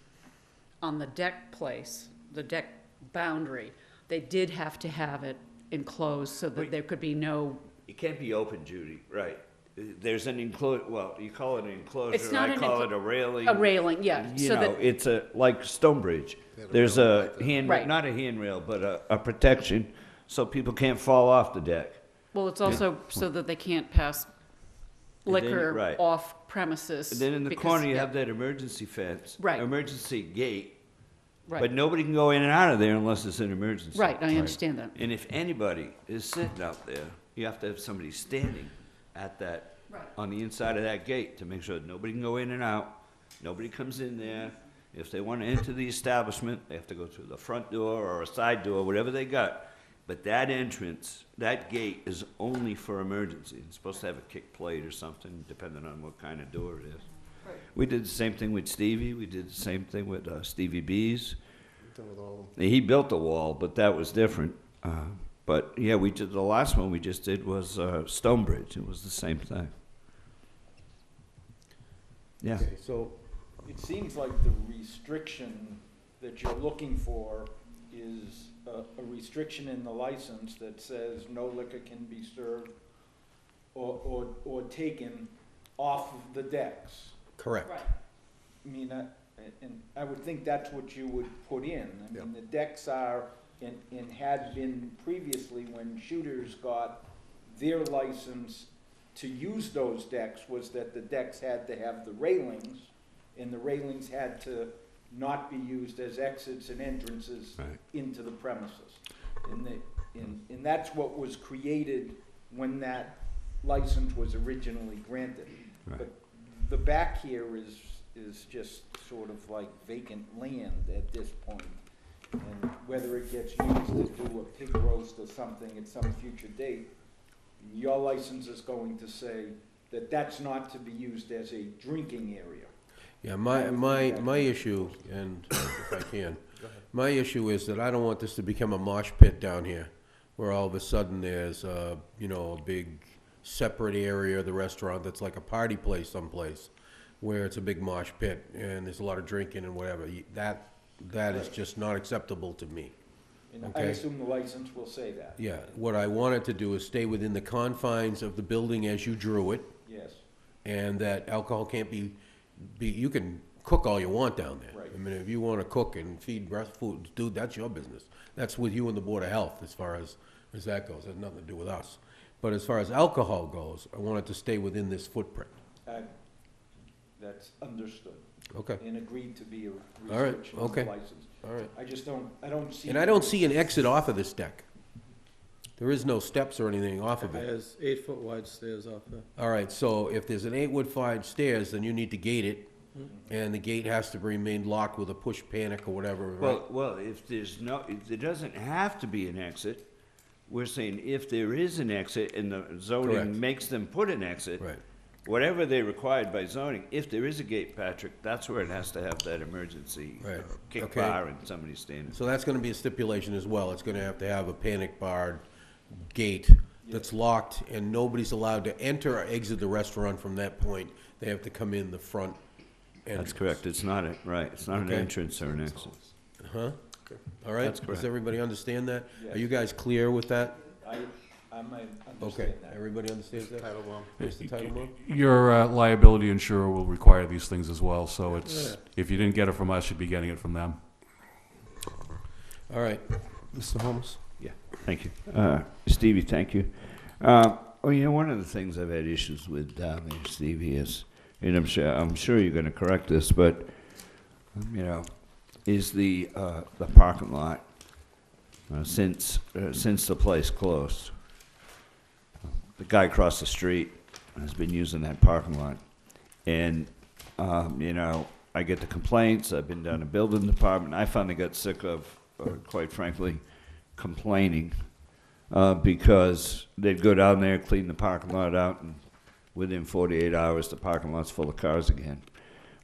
on the deck place, the deck boundary, they did have to have it enclosed so that Wait. there could be no, It can't be open, Judy, right. There's an well, you call it an enclosure, It's not I an call it a railing. a railing, yeah. You So know, that, it's like Stonebridge. They had a There's railing a like that. hand, Right. not a handrail, but a protection, so people can't fall off the deck. well, it's also so that they can't pass And then- liquor right. off premises. And then in the because- corner, you yeah, have that emergency fence. Right. Emergency gate, but Right, nobody can go in and out of there unless it's an emergency. right, I understand that. And if anybody is sitting out there, you have to have somebody standing at that, Right. on the inside of that gate to make sure that nobody can go in and out, nobody comes in there. If they want to enter the establishment, they have to go through the front door or a side door, whatever they got. But that entrance, that gate is only for emergency. It's supposed to have a kick plate or something, depending on what kind of door it is. Right. We did the same thing with Stevie, we did the same thing with Stevie B's. Done with all of them. He built a wall, but that was different. But yeah, we did, the last one we just did was Stonebridge. It was the same thing. Yeah. Okay, so, It seems like the restriction that you're looking for is a restriction in the license that says no liquor can be served or taken off of the decks. correct. Right. I mean, and I would think that's what you would put in. I mean, the decks are, and had been previously when shooters got their license to use those decks, was that the decks had to have the railings, and the railings had to not be used as exits and entrances Right. into the premises. And that's what was created when that license was originally granted. Right. But the back here is just sort of like vacant land at this point. And whether it gets used to do a pig roast or something at some future date, your license is going to say that that's not to be used as a drinking area. Yeah, my issue, and if I can, my issue is that I don't want this to become a mosh pit down here, where all of a sudden there's a big separate area of the restaurant that's like a party place someplace, where it's a big mosh pit and there's a lot of drinking and whatever. That is just not acceptable to me. And I Okay. assume the license will say that, Yeah, what I wanted to do is stay within the confines of the building as you drew it, yes. and that alcohol can't be, you can cook all you want down there. Right. I mean, if you want to cook and feed breast food, dude, that's your business. That's with you and the Board of Health as far as that goes. It has nothing to do with us. But as far as alcohol goes, I want it to stay within this footprint. That's understood Okay, and agreed to be a All right, restriction on the okay. license. all right. I just don't see. And I don't see an exit off of this deck. There is no steps or anything off of it. There's 8-foot wide stairs off there. All right, so if there's an 8-foot wide stairs, then you need to gate it, and the gate has to remain locked with a push panic or whatever, right? Well, if there doesn't have to be an exit, we're saying if there is an exit and the Correct. zoning makes them put an exit, Right. whatever they required by zoning, if there is a gate, Patrick, that's where it has to have that emergency Right. kick Okay. bar and somebody standing. So that's gonna be a stipulation as well. It's gonna have to have a panic barred gate that's locked, and nobody's allowed to enter or exit the restaurant from that point. They have to come in the front entrance. That's correct, it's not an Okay. entrance or an exit. Huh? All right? That's Does correct. everybody understand that? Yes. Are you guys clear with that? I might Okay, understand that. everybody understands that? Title one. Mr. Titlebaum? Your liability insurer will require these things as well, so it's, if you didn't get it from us, you'd be getting it from them. All right. Mr. Holmes? Thank you. Stevie, thank you. Well, you know, one of the things I've had issues with down there, Stevie, is, and I'm sure you're gonna correct this, but, you know, is the parking lot, since the place closed. The guy across the street has been using that parking lot. And, you know, I get the complaints, I've been down to building department, I finally got sick of, quite frankly, complaining, because they'd go down there, clean the parking lot out, and within 48 hours, the parking lot's full of cars again.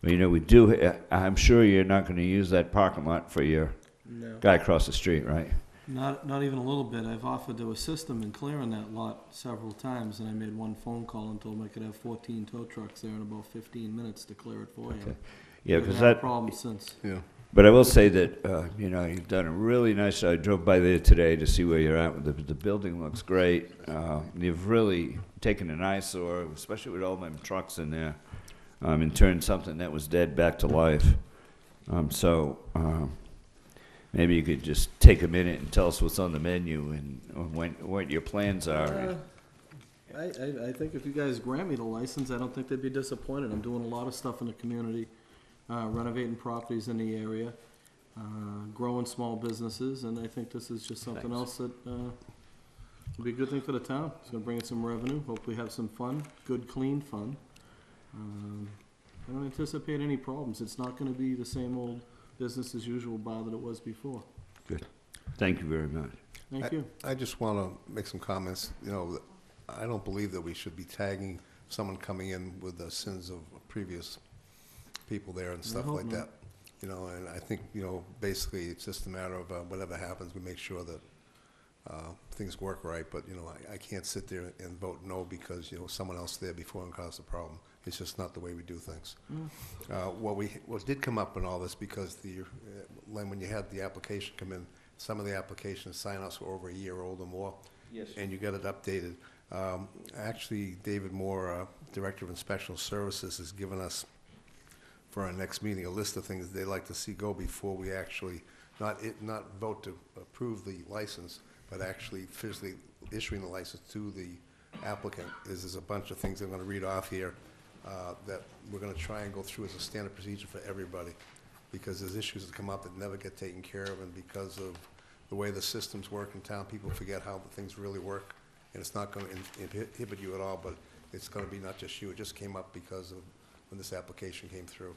But, you know, I'm sure you're not gonna use that parking lot for your No. guy across the street, right? Not even a little bit. I've offered to assist them in clearing that lot several times, and I made one phone call and told them I could have 14 tow trucks there in about 15 minutes to clear it for you. Okay. Yeah, We've because had a that, problem since. Yeah. but I will say that, you know, you've done a really nice job. I drove by there today to see where you're at. The building looks great. You've really taken an eyesore, especially with all them trucks in there, and turned something that was dead back to life. Maybe you could just take a minute and tell us what's on the menu and what your plans are. I think if you guys grant me the license, I don't think they'd be disappointed. I'm doing a lot of stuff in the community, renovating properties in the area, growing small businesses, and I think this is just something else that will be a good thing for the town. It's gonna bring in some revenue, hopefully have some fun, good, clean fun. I don't anticipate any problems. It's not gonna be the same old business as usual bar that it was before. Good. Thank you very much. Thank you. I just want to make some comments. You know, I don't believe that we should be tagging someone coming in with the sins of previous people there and stuff hope like not. that. You know, and I think, you know, basically it's just a matter of whatever happens, we make sure that things work right. But, you know, I can't sit there and vote no because, you know, someone else there before and caused the problem. It's just not the way we do things. What did come up in all this, because when you had the application come in, some of the application sign-offs were over a year old or more. Yes. And you got it updated. Actually, David Moore, Director of Inspectional Services, has given us, for our next meeting, a list of things they'd like to see go before we actually, not vote to approve the license, but actually physically issuing the license to the applicant. There's a bunch of things I'm gonna read off here that we're gonna try and go through as a standard procedure for everybody, because there's issues that come up that never get taken care of, and because of the way the systems work in town, people forget how the things really work, and it's not gonna inhibit you at all, but it's gonna be not just you. It just came up because of when this application came through.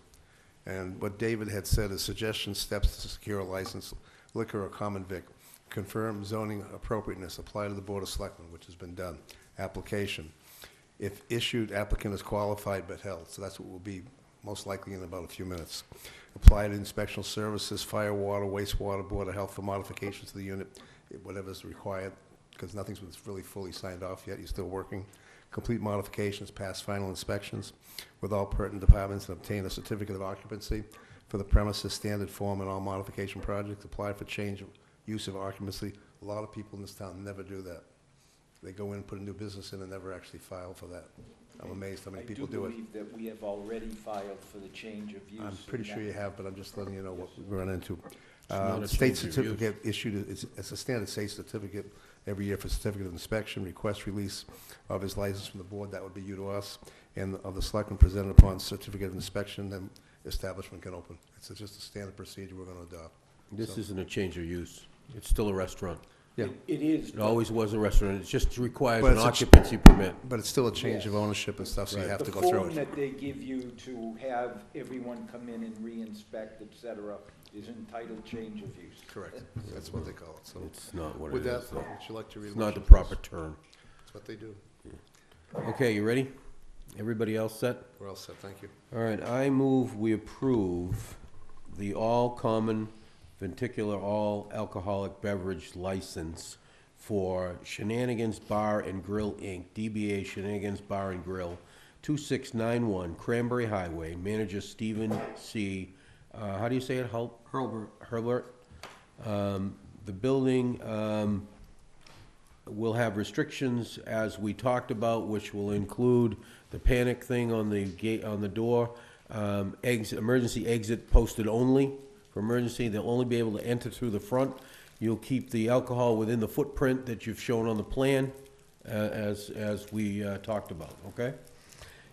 And what David had said is suggestion steps to secure a license, liquor or common vic, confirm zoning appropriateness, apply to the Board of Selectmen, which has been done. Application. If issued, applicant is qualified but held, so that's what will be most likely in about a few minutes. Apply to inspectional services, fire, water, wastewater, Board of Health for modifications to the unit, whatever's required, because nothing's been really fully signed off yet, you're still working. Complete modifications, pass final inspections with all pertinent departments, and obtain a certificate of occupancy for the premises, standard form in all modification projects. Apply for change of use of occupancy. A lot of people in this town never do that. They go in and put a new business in and never actually file for that. I'm amazed how many people do it. I do believe that we have already filed for the change of use. I'm pretty sure you have, but I'm just letting you know what we run into. not a State change of use. certificate issued, it's a standard state certificate every year for certificate of inspection, request release of his license from the board, that would be you to us, and of the selectmen presented upon certificate of inspection, then establishment can open. It's just a standard procedure we're gonna adopt. This So- isn't a change of use. It's still a restaurant. Yeah. It is. It always was a restaurant. It just requires But an it's a occupancy permit. But it's still a change of Yes. ownership and stuff, so you Right. have The to go through form it. that they give you to have everyone come in and re-inspect, et cetera, is entitled change of use. Correct, that's what they call it, so. It's not what it With that, is. though. would you like to read? It's a not the motion, proper please? term. That's what they do. Okay, you ready? Everybody else set? We're all set, thank you. All right, I move we approve the all common viticular all alcoholic beverage license for Shenanigans Bar and Grill, Inc., DBA Shenanigans Bar and Grill, 2691 Cranberry Highway, manager Stephen C., how do you say it, Hurlburt. Herbert? The building, We'll have restrictions as we talked about, which will include the panic thing on the gate, on the door, emergency exit posted only for emergency. They'll only be able to enter through the front. You'll keep the alcohol within the footprint that you've shown on the plan, as we talked about, okay?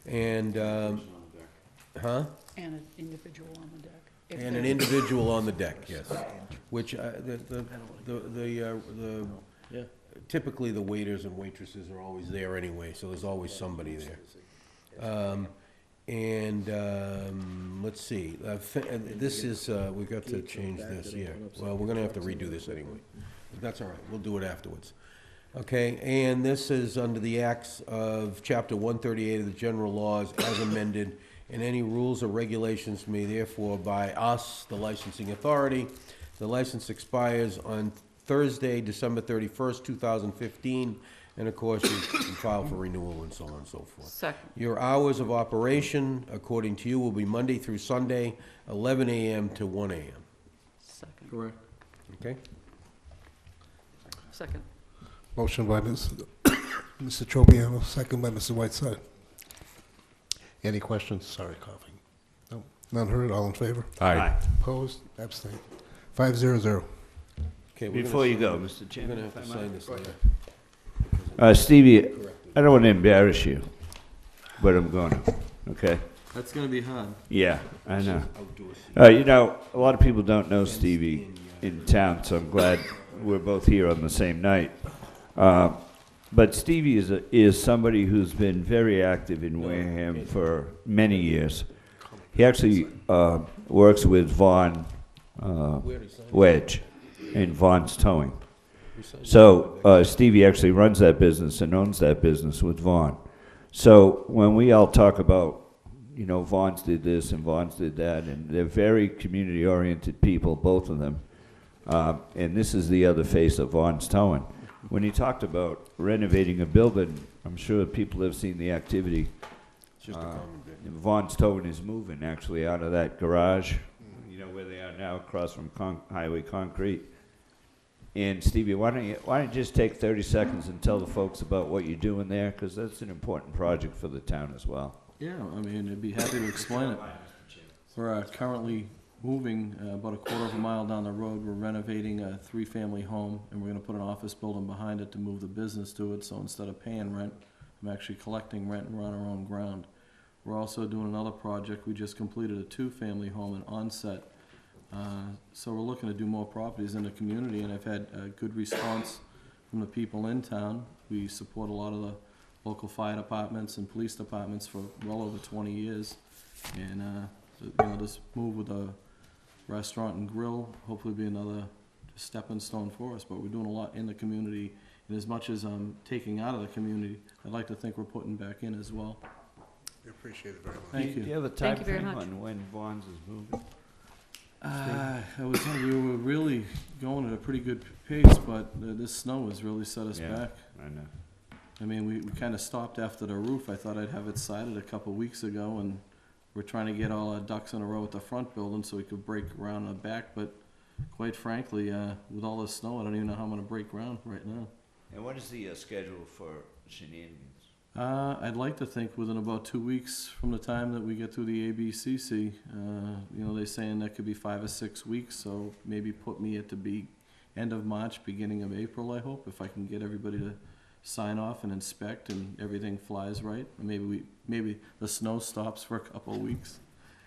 And, huh? And an individual on the deck. If And an they're- individual on the deck, yes. Which, Yeah. typically the waiters and waitresses are always there anyway, so there's always somebody there. Let's see, this is, we got to change this, yeah. Well, we're gonna have to redo this anyway. But that's all right, we'll do it afterwards. Okay, and this is under the acts of Chapter 138 of the General Laws as amended, and any rules or regulations may therefore by us, the licensing authority. The license expires on Thursday, December 31st, 2015, and of course, you can file for renewal and so on and so forth. Second. Your hours of operation, according to you, will be Monday through Sunday, 11 a.m. to 1 a.m., Second. Correct. okay? Second. Motion by Mr. Tropiano, second by Mr. Whiteside. Any questions? Sorry, coughing. No, none heard, all in favor? Aye. Opposed? Abstained. 500. Okay, we're Before you gonna go, Mr. We're Chairman. gonna have to sign this later. Stevie, I don't want to embarrass you, but I'm going to, okay? That's gonna be hard. Yeah, I know. You know, a lot of people don't know Stevie in town, so I'm glad we're both here on the same night. But Stevie is somebody who's been very active in Wareham for many years. He actually works with Vaughn Wedge in Vaughn's Towing. So Stevie actually runs that business and owns that business with Vaughn. So when we all talk about, you know, Vaughn's did this and Vaughn's did that, and they're very community-oriented people, both of them. And this is the other face of Vaughn's Towing. When he talked about renovating a building, I'm sure people have seen the activity. It's just a common bit. Vaughn's Towing is moving actually out of that garage, you know, where they are now, across from Highway Concrete. And Stevie, why don't you just take 30 seconds and tell the folks about what you're doing there, because that's an important project for the town as well. Yeah, I mean, I'd be happy to explain it. We're currently moving about a quarter of a mile down the road. We're renovating a three-family home, and we're gonna put an office building behind it to move the business to it, so instead of paying rent, I'm actually collecting rent and we're on our own ground. We're also doing another project. We just completed a two-family home in Onset. So we're looking to do more properties in the community, and I've had a good response from the people in town. We support a lot of the local fire departments and police departments for well over 20 years. And, you know, this move with a restaurant and grill, hopefully be another stepping stone for us, but we're doing a lot in the community. And as much as I'm taking out of the community, I'd like to think we're putting back in as well. We appreciate it very much. Thank Do you. you have a Thank time you very frame much. on when Vaughn's is moving? We were really going at a pretty good pace, but this snow has really set us Yeah. back. I know. I mean, we kind of stopped after the roof. I thought I'd have it sided a couple weeks ago, and we're trying to get all our ducks in a row at the front building so we could break around the back, but quite frankly, with all this snow, I don't even know how I'm gonna break ground right now. And what is the schedule for shenanigans? I'd like to think within about 2 weeks from the time that we get through the ABCC. You know, they're saying that could be 5 or 6 weeks, so maybe put me at the end of March, beginning of April, I hope, if I can get everybody to sign off and inspect and everything flies right. Maybe the snow stops for a couple of weeks.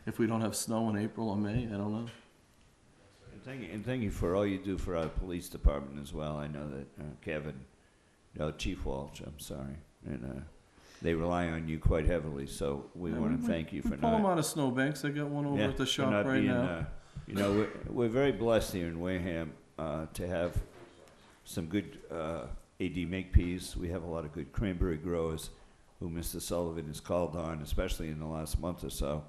If we don't have snow in April or May, I don't know. And thank you for all you do for our police department as well. I know that Kevin, Chief Walsh, I'm sorry, and they rely on you quite heavily, so we Yeah, want to thank you for pull them not. out of snowbanks. I got one over Yeah, at the for shop not right being, now. You know, we're very blessed here in Wareham to have some good AD Makepeace. We have a lot of good cranberry growers who Mr. Sullivan has called on, especially in the last month or so.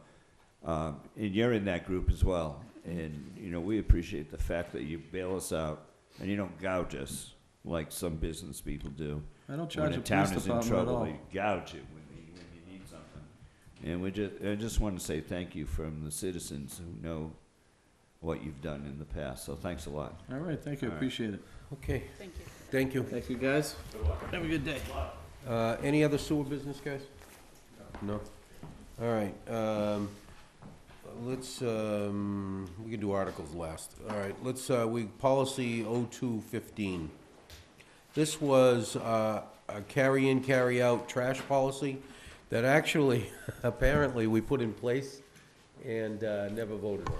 And you're in that group as well. And, you know, we appreciate the fact that you bail us out and you don't gouge us like some business people do. I don't charge When the a town police is in department at trouble, all. they gouge you when you need something. And I just want to say thank you from the citizens who know what you've done in the past, so thanks a lot. All right, thank you, All right. appreciate it. Okay, Thank you. thank you. Thank you, guys. Have a good day. Any other sewer business, guys? No? All right, let's, we can do articles last. All right, let's, policy 0215. This was a carry-in, carry-out trash policy that actually, apparently, we put in place and never voted on.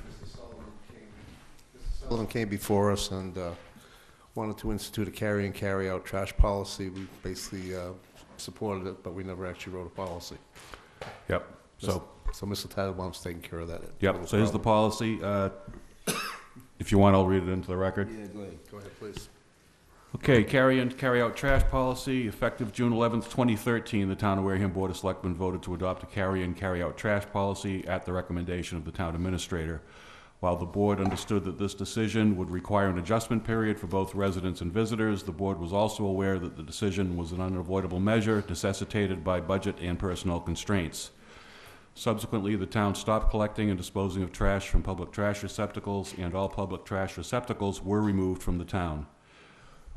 Mr. Sullivan came before us and wanted to institute a carry-in, carry-out trash policy. We basically supported it, but we never actually wrote a policy. Yep, so, So Mr. Titlebaum's taking care of that. yep, so here's the policy. If you want, I'll read it into the record. Yeah, go ahead. Go ahead, please. Okay, carry in, carry out trash policy, effective June 11th, 2013, the Town of Wareham Board of Selectmen voted to adopt a carry in, carry out trash policy at the recommendation of the town administrator. While the board understood that this decision would require an adjustment period for both residents and visitors, the board was also aware that the decision was an unavoidable measure necessitated by budget and personnel constraints. Subsequently, the town stopped collecting and disposing of trash from public trash receptacles, and all public trash receptacles were removed from the town.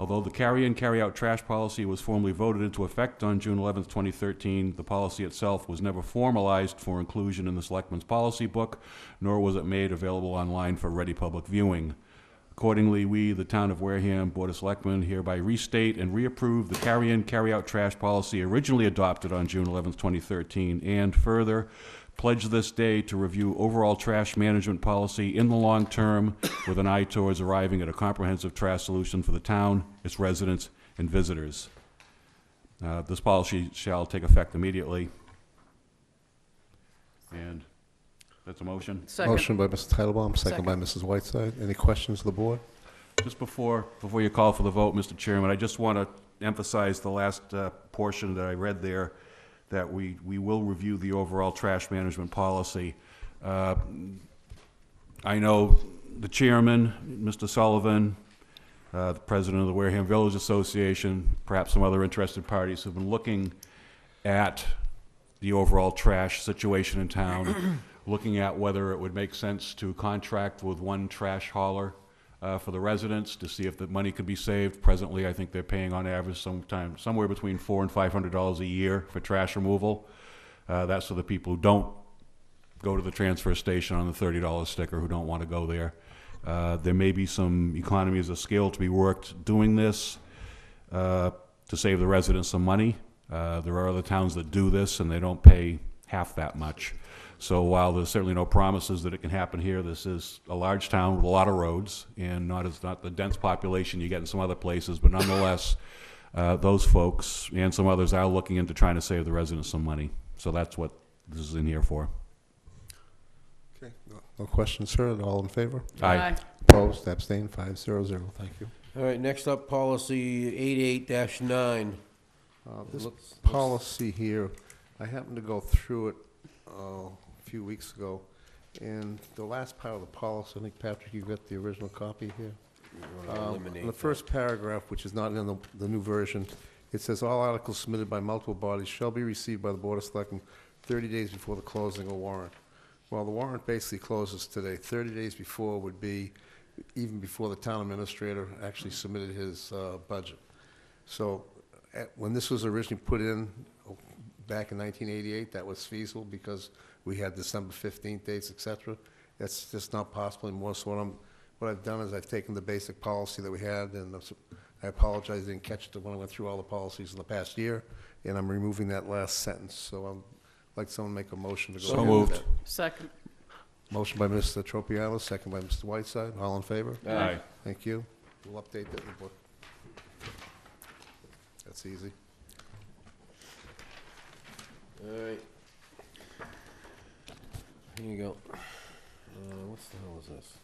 Although the carry-in, carry-out trash policy was formally voted into effect on June 11, 2013, the policy itself was never formalized for inclusion in the Selectmen's policy book, nor was it made available online for ready public viewing. Accordingly, we, the Town of Wareham Board of Selectmen, hereby restate and reapprove the carry-in, carry-out trash policy originally adopted on June 11, 2013, and further, pledge this day to review overall trash management policy in the long term with an eye towards arriving at a comprehensive trash solution for the town, its residents, and visitors. This policy shall take effect immediately. And that's a motion. Second. Motion by Mr. Titlebaum, second by Mrs. Whiteside. Any questions of the board? Just before you call for the vote, Mr. Chairman, I just want to emphasize the last portion that I read there, that we will review the overall trash management policy. I know the chairman, Mr. Sullivan, the president of the Wareham Village Association, perhaps some other interested parties have been looking at the overall trash situation in town, looking at whether it would make sense to contract with one trash hauler for the residents to see if the money could be saved. Presently, I think they're paying on average somewhere between $400 and $500 a year for trash removal. That's for the people who don't go to the transfer station on the $30 sticker, who don't want to go there. There may be some economies of scale to be worked doing this to save the residents some money. There are other towns that do this and they don't pay half that much. So while there's certainly no promises that it can happen here, this is a large town with a lot of roads and not the dense population you get in some other places, but nonetheless, those folks and some others are looking into trying to save the residents some money. So that's what this is in here for. Okay, no questions, sir. All in favor? Aye. Opposed, abstained, 5-0-0. Thank you. All right, next up, policy 88-9. This Looks- policy here, I happened to go through it a few weeks ago, and the last part of the policy, I think, Patrick, you got the original copy here? You wanna eliminate In the that. first paragraph, which is not in the new version, it says, "All articles submitted by multiple bodies shall be received by the Board of Selectmen 30 days before the closing of warrant." Well, the warrant basically closes today. 30 days before would be even before the town administrator actually submitted his budget. So when this was originally put in back in 1988, that was feasible because we had December 15th dates, et cetera. That's just not possible anymore. So what I've done is I've taken the basic policy that we had, and I apologize, I didn't catch it when I went through all the policies in the past year, and I'm removing that last sentence. So I'd like someone to make a motion to go So ahead with moved. that. Second. Motion by Mr. Tropiano, second by Mr. Whiteside. All in favor? Aye. Thank you. We'll update that in the book. That's easy. All right. Here you go. What the hell is this?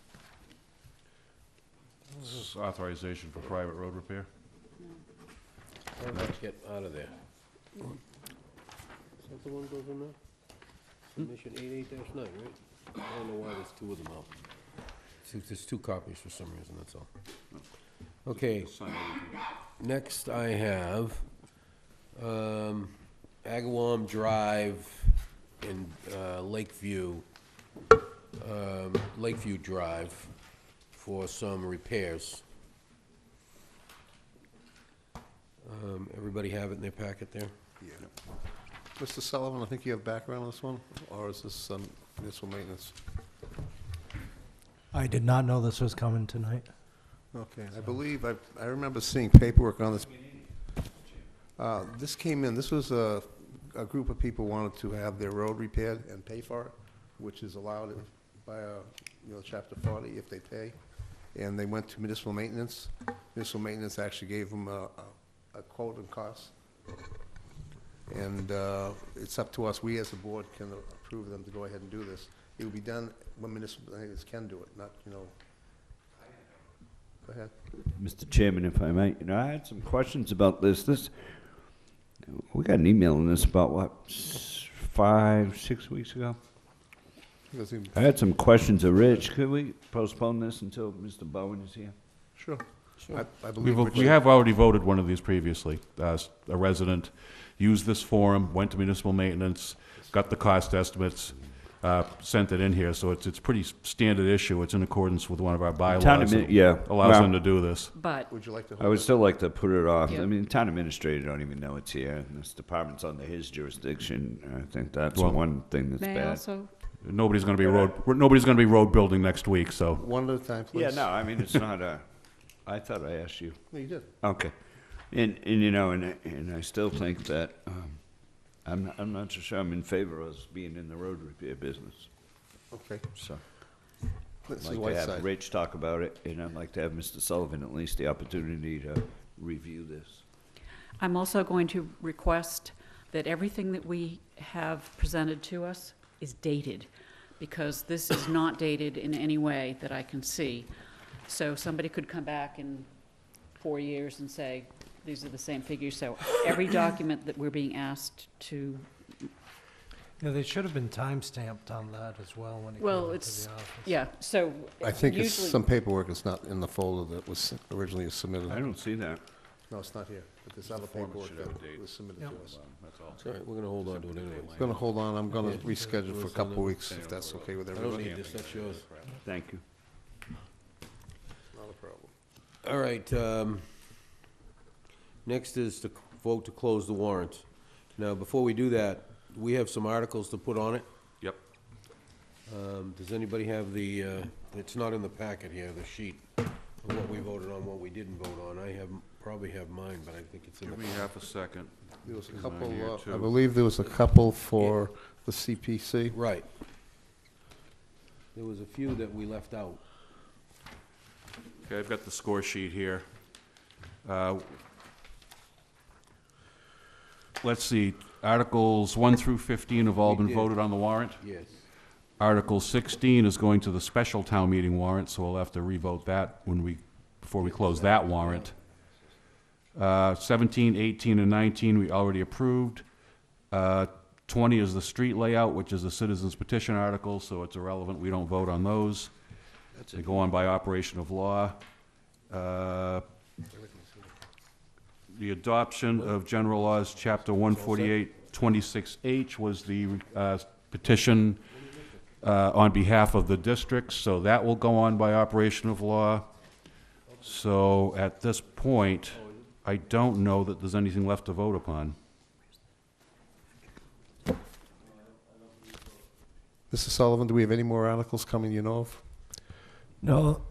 This is authorization for private road repair. How did that get out of there? Is that the one goes in there? Submission 88-9, right? I don't know why there's two of them out. There's two copies for some reason, that's all. Okay, next I have, Agawam Drive in Lakeview. Lakeview Drive for some repairs. Everybody have it in their packet there? Yeah. Mr. Sullivan, I think you have background on this one, or is this municipal maintenance? I did not know this was coming tonight. Okay, I believe, I remember seeing paperwork on this. This came in, this was a group of people wanted to have their road repaired and pay for it, which is allowed by, Chapter 40 if they pay. And they went to municipal maintenance. Municipal maintenance actually gave them a quote and cost. And it's up to us, we as a board can approve them to go ahead and do this. It will be done when municipal maintenance can do it, not, Go ahead. Mr. Chairman, if I may, I had some questions about this. We got an email on this about, what, 5, 6 weeks ago? I had some questions of Rich. Could we postpone this until Mr. Bowen is here? Sure. I believe We have already voted one of these previously. A resident used this form, went to municipal maintenance, got the cost estimates, sent it in here, so it's pretty standard issue. It's in accordance with one of our bylaws. Yeah. Allows Well, them to do this. But Would you like to I hold would it? still like to put it off. Yeah. I mean, town administrator don't even know it's here, and this department's under his jurisdiction. I think that's Well- one thing that's may I bad. also, Nobody's gonna be road building next week, so. One at a time, please. Yeah, no, I mean, it's not a, I thought I asked you. No, you did. Okay. And I still think that, I'm not so sure I'm in favor of us being in the road repair business, Okay. so. This is I'd like to Whiteside. have Rich talk about it, and I'd like to have Mr. Sullivan at least the opportunity to review this. I'm also going to request that everything that we have presented to us is dated, because this is not dated in any way that I can see. So somebody could come back in 4 years and say, these are the same figures. So every document that we're being asked to, Yeah, they should have been time-stamped on that as well when it well, came into it's, the office. yeah, so I think it's usually- some paperwork that's not in the folder that was originally submitted. I don't see that. No, it's not here, but there's other form paperwork should have a that date. was submitted Yep. to us. That's all. It's all right, we're gonna hold on to it anyway. I'm gonna hold on, I'm gonna reschedule for a couple of weeks, if that's okay with I don't everybody. need this, that's yours. Thank you. Not a problem. All right, next is to vote to close the warrant. Now, before we do that, we have some articles to put on it. Yep. Does anybody have it's not in the packet here, the sheet of what we voted on, what we didn't vote on. Probably have mine, but I think it's in Give the. me half a second. There was a There's couple, mine here, I too. believe there was a couple for the CPC. Right. There was a few that we left out. Okay, I've got the score sheet here. Let's see, Articles 1 through 15 have all We been did. voted on the warrant. Yes. Article 16 is going to the special town meeting warrant, so we'll have to revote that before we close that warrant. 17, 18, and 19, we already approved. 20 is the street layout, which is a citizen's petition article, so it's irrelevant, we don't vote on those. They go on by operation of law. The adoption of General Laws, Chapter 148, 26H was the petition on behalf of the districts, so that will go on by operation of law. So at this point, I don't know that there's anything left to vote upon. Mr. Sullivan, do we have any more articles coming you know of? No,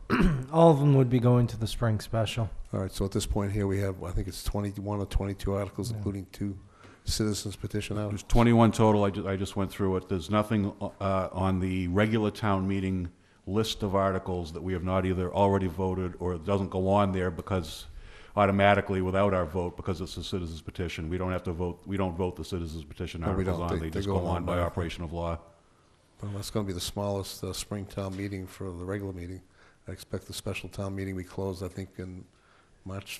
all of them would be going to the spring special. All right, so at this point here, we have, I think it's 21 or 22 articles, Yeah. including 2 citizens petition There's articles. 21 total, I just went through it. There's nothing on the regular town meeting list of articles that we have not either already voted, or it doesn't go on there because automatically without our vote, because it's a citizen's petition. We don't have to vote, we don't vote the citizen's petition No, we articles don't. on, They they just go go on on by by- operation of law. Well, that's going to be the smallest spring town meeting for the regular meeting. I expect the special town meeting we close, I think, in March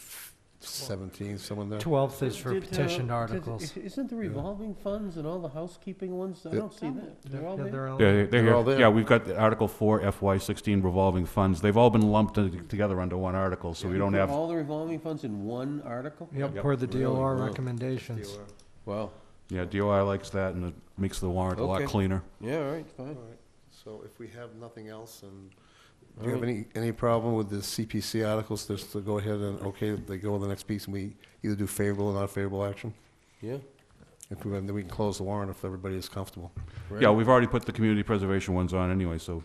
17th, someone there. 12th is for petitioned articles. Isn't the revolving funds and all the housekeeping ones, I Yep. don't see that. They're all Yeah, there? they're all- Yeah, They're all there. Yeah, we've got the Article 4 FY16 revolving funds. They've all been lumped together under one article, so we don't put have, all the revolving funds in one article? Yep, Yep. per the DOR Wow. recommendations. Wow. yeah, DOI likes that, and it makes the warrant a lot Okay. cleaner. Yeah, all right, fine. So if we have nothing else, and do you have any problem with the CPC articles, just to go ahead and, okay, they go to the next piece, and we either do favorable or not favorable action? Yeah? If we, then we can close the warrant if everybody is comfortable. Yeah, we've already put the community preservation ones on anyway, so.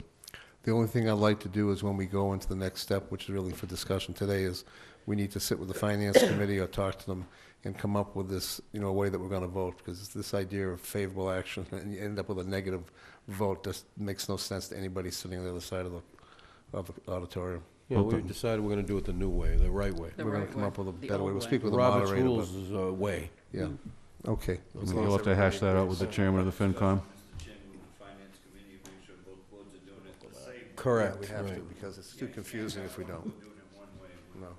The only thing I'd like to do is when we go into the next step, which is really for discussion today, is we need to sit with the finance committee or talk to them and come up with this, a way that we're gonna vote, because this idea of favorable action, and you end up with a negative vote, just makes no sense to anybody sitting on the other side of the auditorium. Yeah, we decided we're gonna do it the new way, the right way. The We're gonna right come way. up with a The better way. old We'll way. speak with the Robert's moderator, rules but, is a way. yeah, okay. As long You'll as have to hash everybody that out with the agrees. chairman of the FinCom. Mr. Chairman, with the finance committee, make sure both boards are doing it the same. Correct, Yeah, we have to, right. because it's too confusing if we don't. We're doing it one way.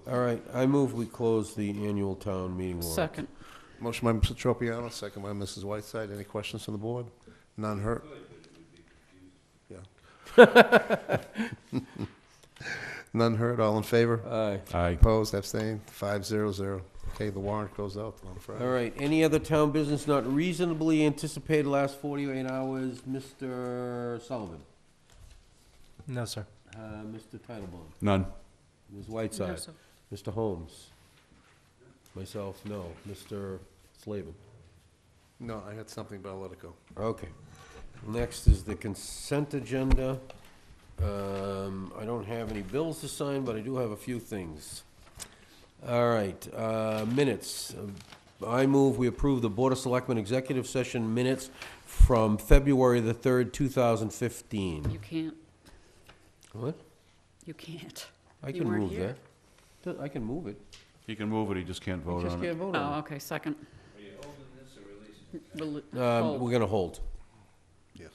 No. All right, I move we close the annual town meeting warrant. Second. Motion by Mr. Tropiano, second by Mrs. Whiteside. Any questions from the board? None heard? Yeah. None heard, all in favor? Aye. Aye. Opposed, abstained, 500. Okay, the warrant goes out on Friday. All right, any other town business not reasonably anticipated last 48 hours? Mr. Sullivan? No, sir. Mr. Titlebaum? None. Ms. No, Whiteside? so- Mr. Holmes? Myself, no. Mr. Slavin? No, I had something, but I'll let it go. Okay. Next is the consent agenda. I don't have any bills to sign, but I do have a few things. All right, minutes. I move we approve the Board of Selectmen executive session minutes from February the 3rd, 2015. You can't, What? you can't. I You can weren't move here. that. I can move it. He can move it, he just can't You vote just on it. can't vote Oh, on okay, second. Are you holding this or releasing? Hold. We're gonna hold. Yes.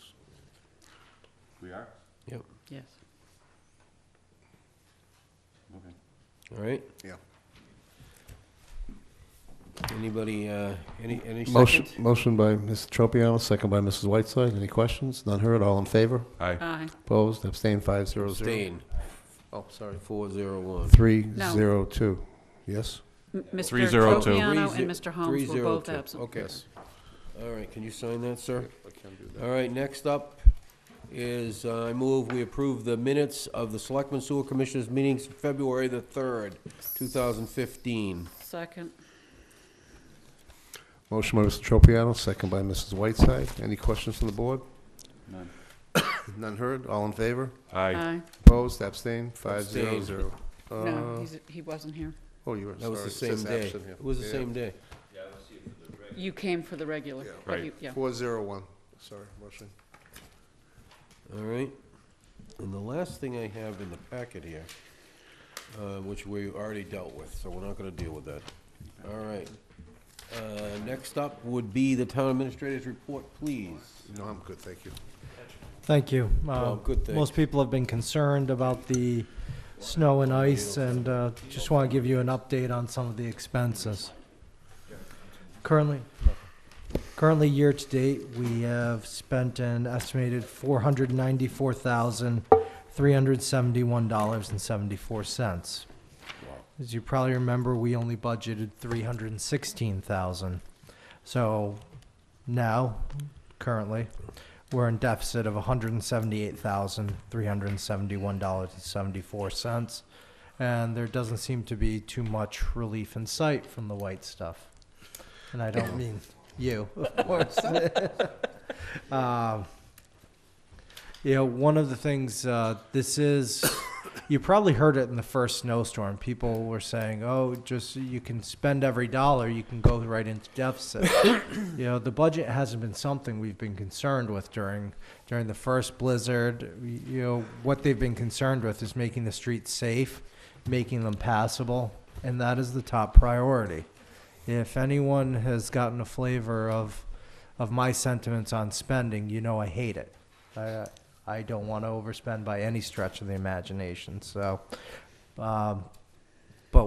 We are? Yep. Yes. Okay. All right? Yeah. Anybody, any Motion, second? motion by Mr. Tropiano, second by Mrs. Whiteside. Any questions? None heard, all in favor? Aye. Aye. Opposed, abstained, 500. Abstain. Oh, sorry. 401. 302. Yes? Mr. 302. Tropiano and Mr. Holmes were both 302. absent. Okay. Yes. All right, can you sign that, sir? I can do that. All right, next up is, I move we approve the minutes of the Selectmen Sewer Commissioners meetings February the 3rd, 2015. Second. Motion by Mr. Tropiano, second by Mrs. Whiteside. Any questions from the board? None. None heard, all in favor? Aye. Aye. Opposed, abstained, 500. Abstained. No, he wasn't here. Oh, you were, That was the sorry, it same says day. absent here. It was the Yeah. same day. Yeah, I was here for the regular. You came for the regular. Yeah. but Right. you- Yeah. 401, sorry, motion. All right. And the last thing I have in the packet here, which we already dealt with, so we're not gonna deal with that. All right. Next up would be the town administrator's report, please. No, I'm good, thank you. Thank you. Well, good thing. Most people have been concerned about the snow and ice, and just want to give you an update on some of the expenses. Currently, year-to-date, we have spent an estimated $494,371.74. As you probably remember, we only budgeted $316,000. So now, currently, we're in deficit of $178,371.74. And there doesn't seem to be too much relief in sight from the white stuff. And I don't mean you, of course. One of the things, you probably heard it in the first snowstorm. People were saying, oh, just you can spend every dollar, you can go right into deficit. The budget hasn't been something we've been concerned with during the first blizzard. What they've been concerned with is making the streets safe, making them passable, and that is the top priority. If anyone has gotten a flavor of my sentiments on spending, I hate it. I don't want to overspend by any stretch of the imagination. So, but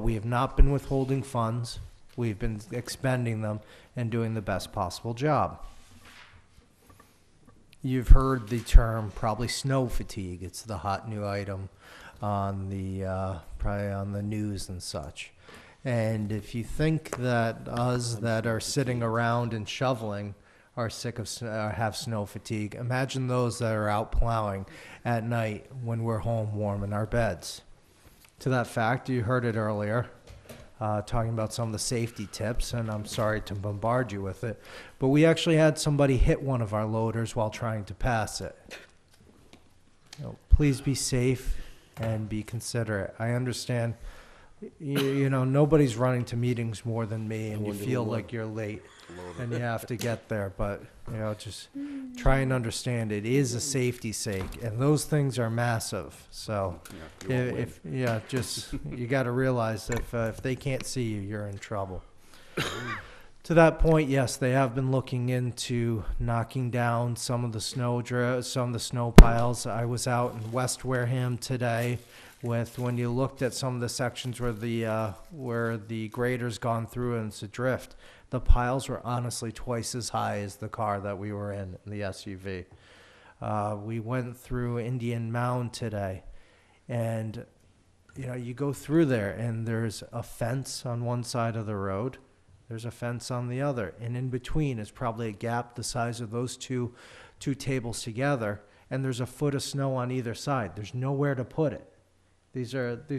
we have not been withholding funds. We've been expending them and doing the best possible job. You've heard the term probably snow fatigue. It's the hot new item on the probably on the news and such. And if you think that us that are sitting around and shoveling are sick of have snow fatigue. Imagine those that are out plowing at night when we're home warm in our beds. To that fact, you heard it earlier, talking about some of the safety tips, and I'm sorry to bombard you with it, but we actually had somebody hit one of our loaders while trying to pass it. Please be safe and be considerate. I understand, you know, nobody's running to meetings more than me, and you feel like you're late and you have to get there, but, you know, just try and understand it is a safety sake, and those things are massive. So just, you got to realize if they can't see you, you're in trouble. To that point, yes, they have been looking into knocking down some of the snow piles. I was out in West Wareham today when you looked at some of the sections where the grader's gone through and it's a drift, the piles were honestly twice as high as the car that we were in the SUV. We went through Indian Mound today, and you know, you go through there and there's a fence on one side of the road. There's a fence on the other, and in between is probably a gap the size of those two tables together, and there's a foot of snow on either side. There's nowhere to put it. These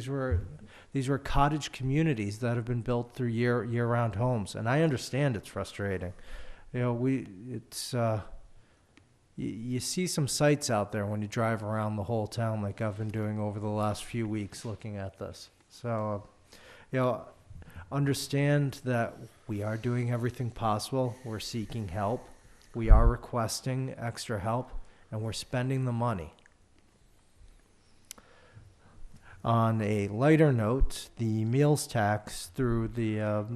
were cottage communities that have been built through year-round homes, and I understand it's frustrating. You know, you see some sights out there when you drive around the whole town, like I've been doing over the last few weeks looking at this. So, you know, understand that we are doing everything possible. We're seeking help. We are requesting extra help, and we're spending the money. On a lighter note, the meals tax through the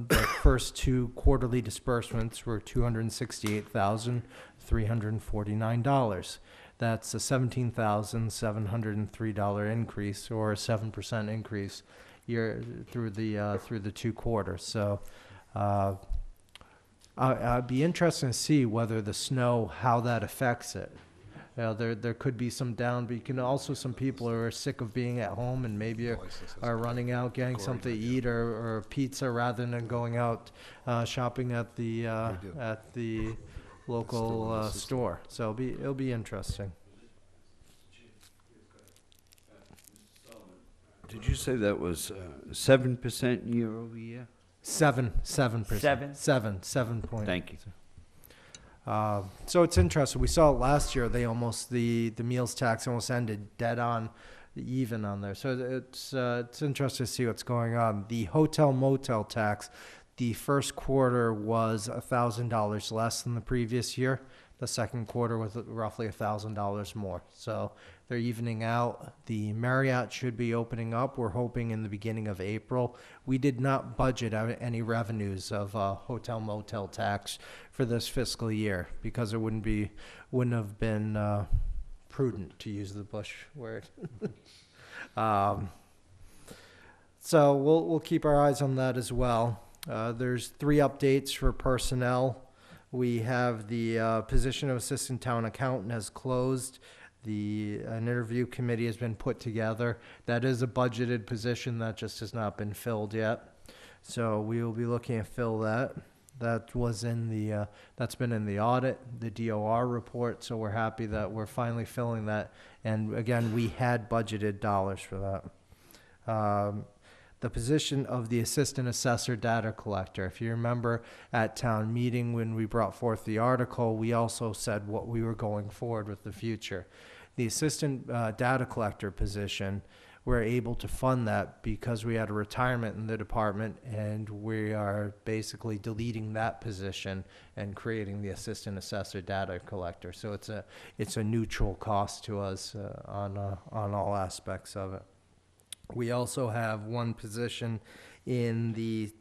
first two quarterly disbursements were $268,349. That's a $17,703 increase, or a 7% increase through the 2 quarters. So I'd be interested to see whether the snow, how that affects it. There could be some down, but you can also, some people are sick of being at home and maybe are running out getting something to eat or pizza rather than going out shopping at the local store. So it'll be interesting. Did you say that was 7% year over year? 7%. 7 point. Thank you. So it's interesting. We saw it last year. The meals tax almost ended dead on even on there. So it's interesting to see what's going on. The hotel motel tax, the first quarter was $1,000 less than the previous year. The second quarter was roughly $1,000 more. So they're evening out. The Marriott should be opening up. We're hoping in the beginning of April. We did not budget out any revenues of hotel motel tax for this fiscal year because it wouldn't have been prudent, to use the Bush word. So we'll keep our eyes on that as well. There's 3 updates for personnel. We have the position of assistant town accountant has closed. An interview committee has been put together. That is a budgeted position that just has not been filled yet. So we will be looking to fill that. That was that's been in the audit, the DOR report. So we're happy that we're finally filling that. And again, we had budgeted dollars for that. The position of the assistant assessor data collector. If you remember at town meeting when we brought forth the article, we also said what we were going forward with the future. The assistant data collector position, we're able to fund that because we had a retirement in the department, and we are basically deleting that position and creating the assistant assessor data collector. So it's a neutral cost to us on all aspects of it. We also have one position in the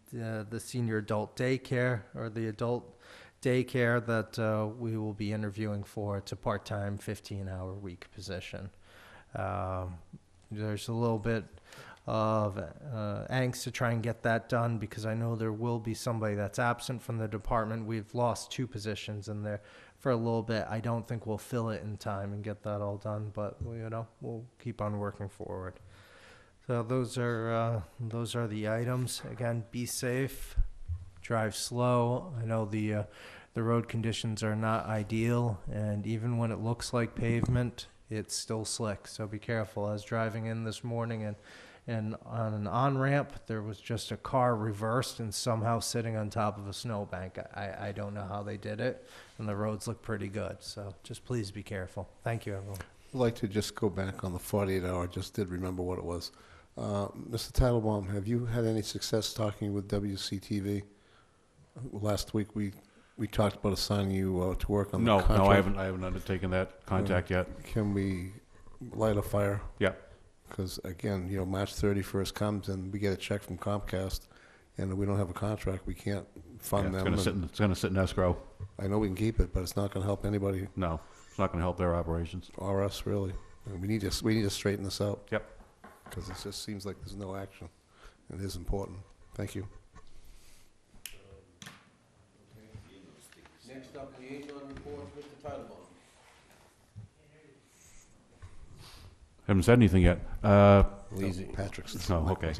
senior adult daycare, or the adult daycare, that we will be interviewing for. It's a part-time 15-hour week position. There's a little bit of angst to try and get that done because I know there will be somebody that's absent from the department. We've lost 2 positions in there for a little bit. I don't think we'll fill it in time and get that all done, but we'll keep on working forward. So those are the items. Again, be safe, drive slow. I know the the road conditions are not ideal, and even when it looks like pavement, it's still slick. So be careful. I was driving in this morning, and on an on-ramp, there was just a car reversed and somehow sitting on top of a snowbank. I don't know how they did it, and the roads look pretty good. So just please be careful. Thank you, everyone. I'd like to just go back on the 48 hour. I just did remember what it was. Mr. Titlebaum, have you had any success talking with WCTV? Last week, we talked about assigning you to work on the contract. No, I haven't undertaken that contact yet. Can we light a fire? Yeah. Because again, March 31st comes and we get a check from Comcast, and we don't have a contract, we can't fund them. It's gonna sit in escrow. I know we can keep it, but it's not gonna help anybody No, it's not gonna help their operations. or us, really. And we need to straighten this out. Yep. Because it just seems like there's no action, and it is important. Thank you. Next up, liaison reports, Mr. Titlebaum. Haven't said anything yet. Lazy. Patrick's. Oh, okay.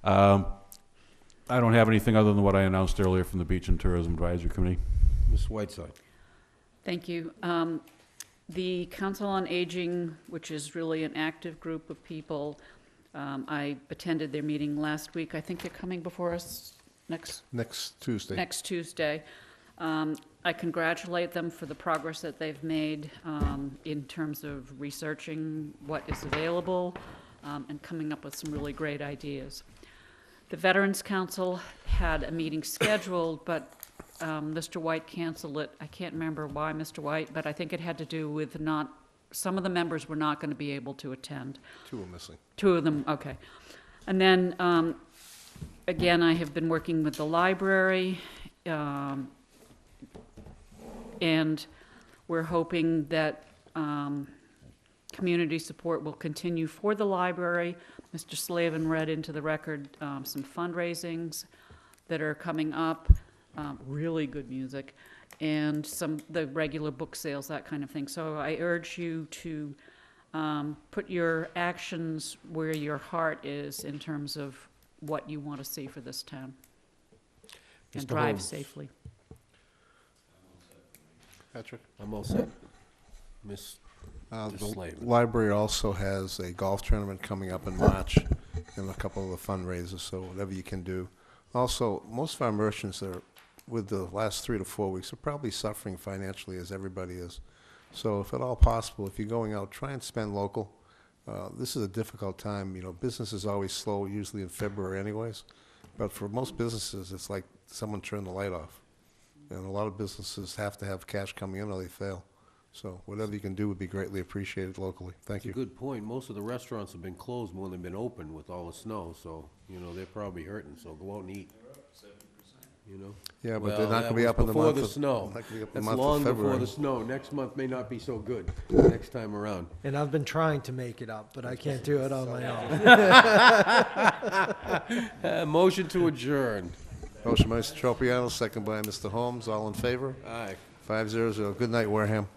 I don't have anything other than what I announced earlier from the Beach and Tourism Advisory Committee. Ms. Whiteside. Thank you. The Council on Aging, which is really an active group of people, I attended their meeting last week. I think they're coming before us next Tuesday. next Tuesday. I congratulate them for the progress that they've made in terms of researching what is available and coming up with some really great ideas. The Veterans Council had a meeting scheduled, but Mr. White canceled it. I can't remember why, Mr. White, but I think it had to do with some of the members were not going to be able to attend. 2 are missing. 2 of them, okay. And then, again, I have been working with the library, and we're hoping that community support will continue for the library. Mr. Slavin read into the record some fundraisings that are coming up, really good music, and the regular book sales, that kind of thing. So I urge you to put your actions where your heart is in terms of what you want to see for this town. And Mr. drive Holmes. safely. Patrick? I'm all set. Ms. The Slavin. library also has a golf tournament coming up in March and a couple of the fundraisers, so whatever you can do. Also, most of our merchants are, with the last 3 to 4 weeks, are probably suffering financially, as everybody is. So if at all possible, if you're going out, try and spend local. This is a difficult time. Business is always slow, usually in February anyways. But for most businesses, it's like someone turned the light off. And a lot of businesses have to have cash coming in or they fail. So whatever you can do would be greatly appreciated locally. Thank you. Good point. Most of the restaurants have been closed more than been open with all the snow, so, they're probably hurting, so go out and eat. Yeah, but Well, they're not that going to be was up in the before month the of... snow. Not gonna be up in the That's month of long before February. the snow. Next month may not be so good, next time around. And I've been trying to make it up, but I can't do it on my own. Motion to adjourn. Motion by Mr. Tropiano, second by Mr. Holmes. All in favor? Aye. 5-0. Good night, Wareham.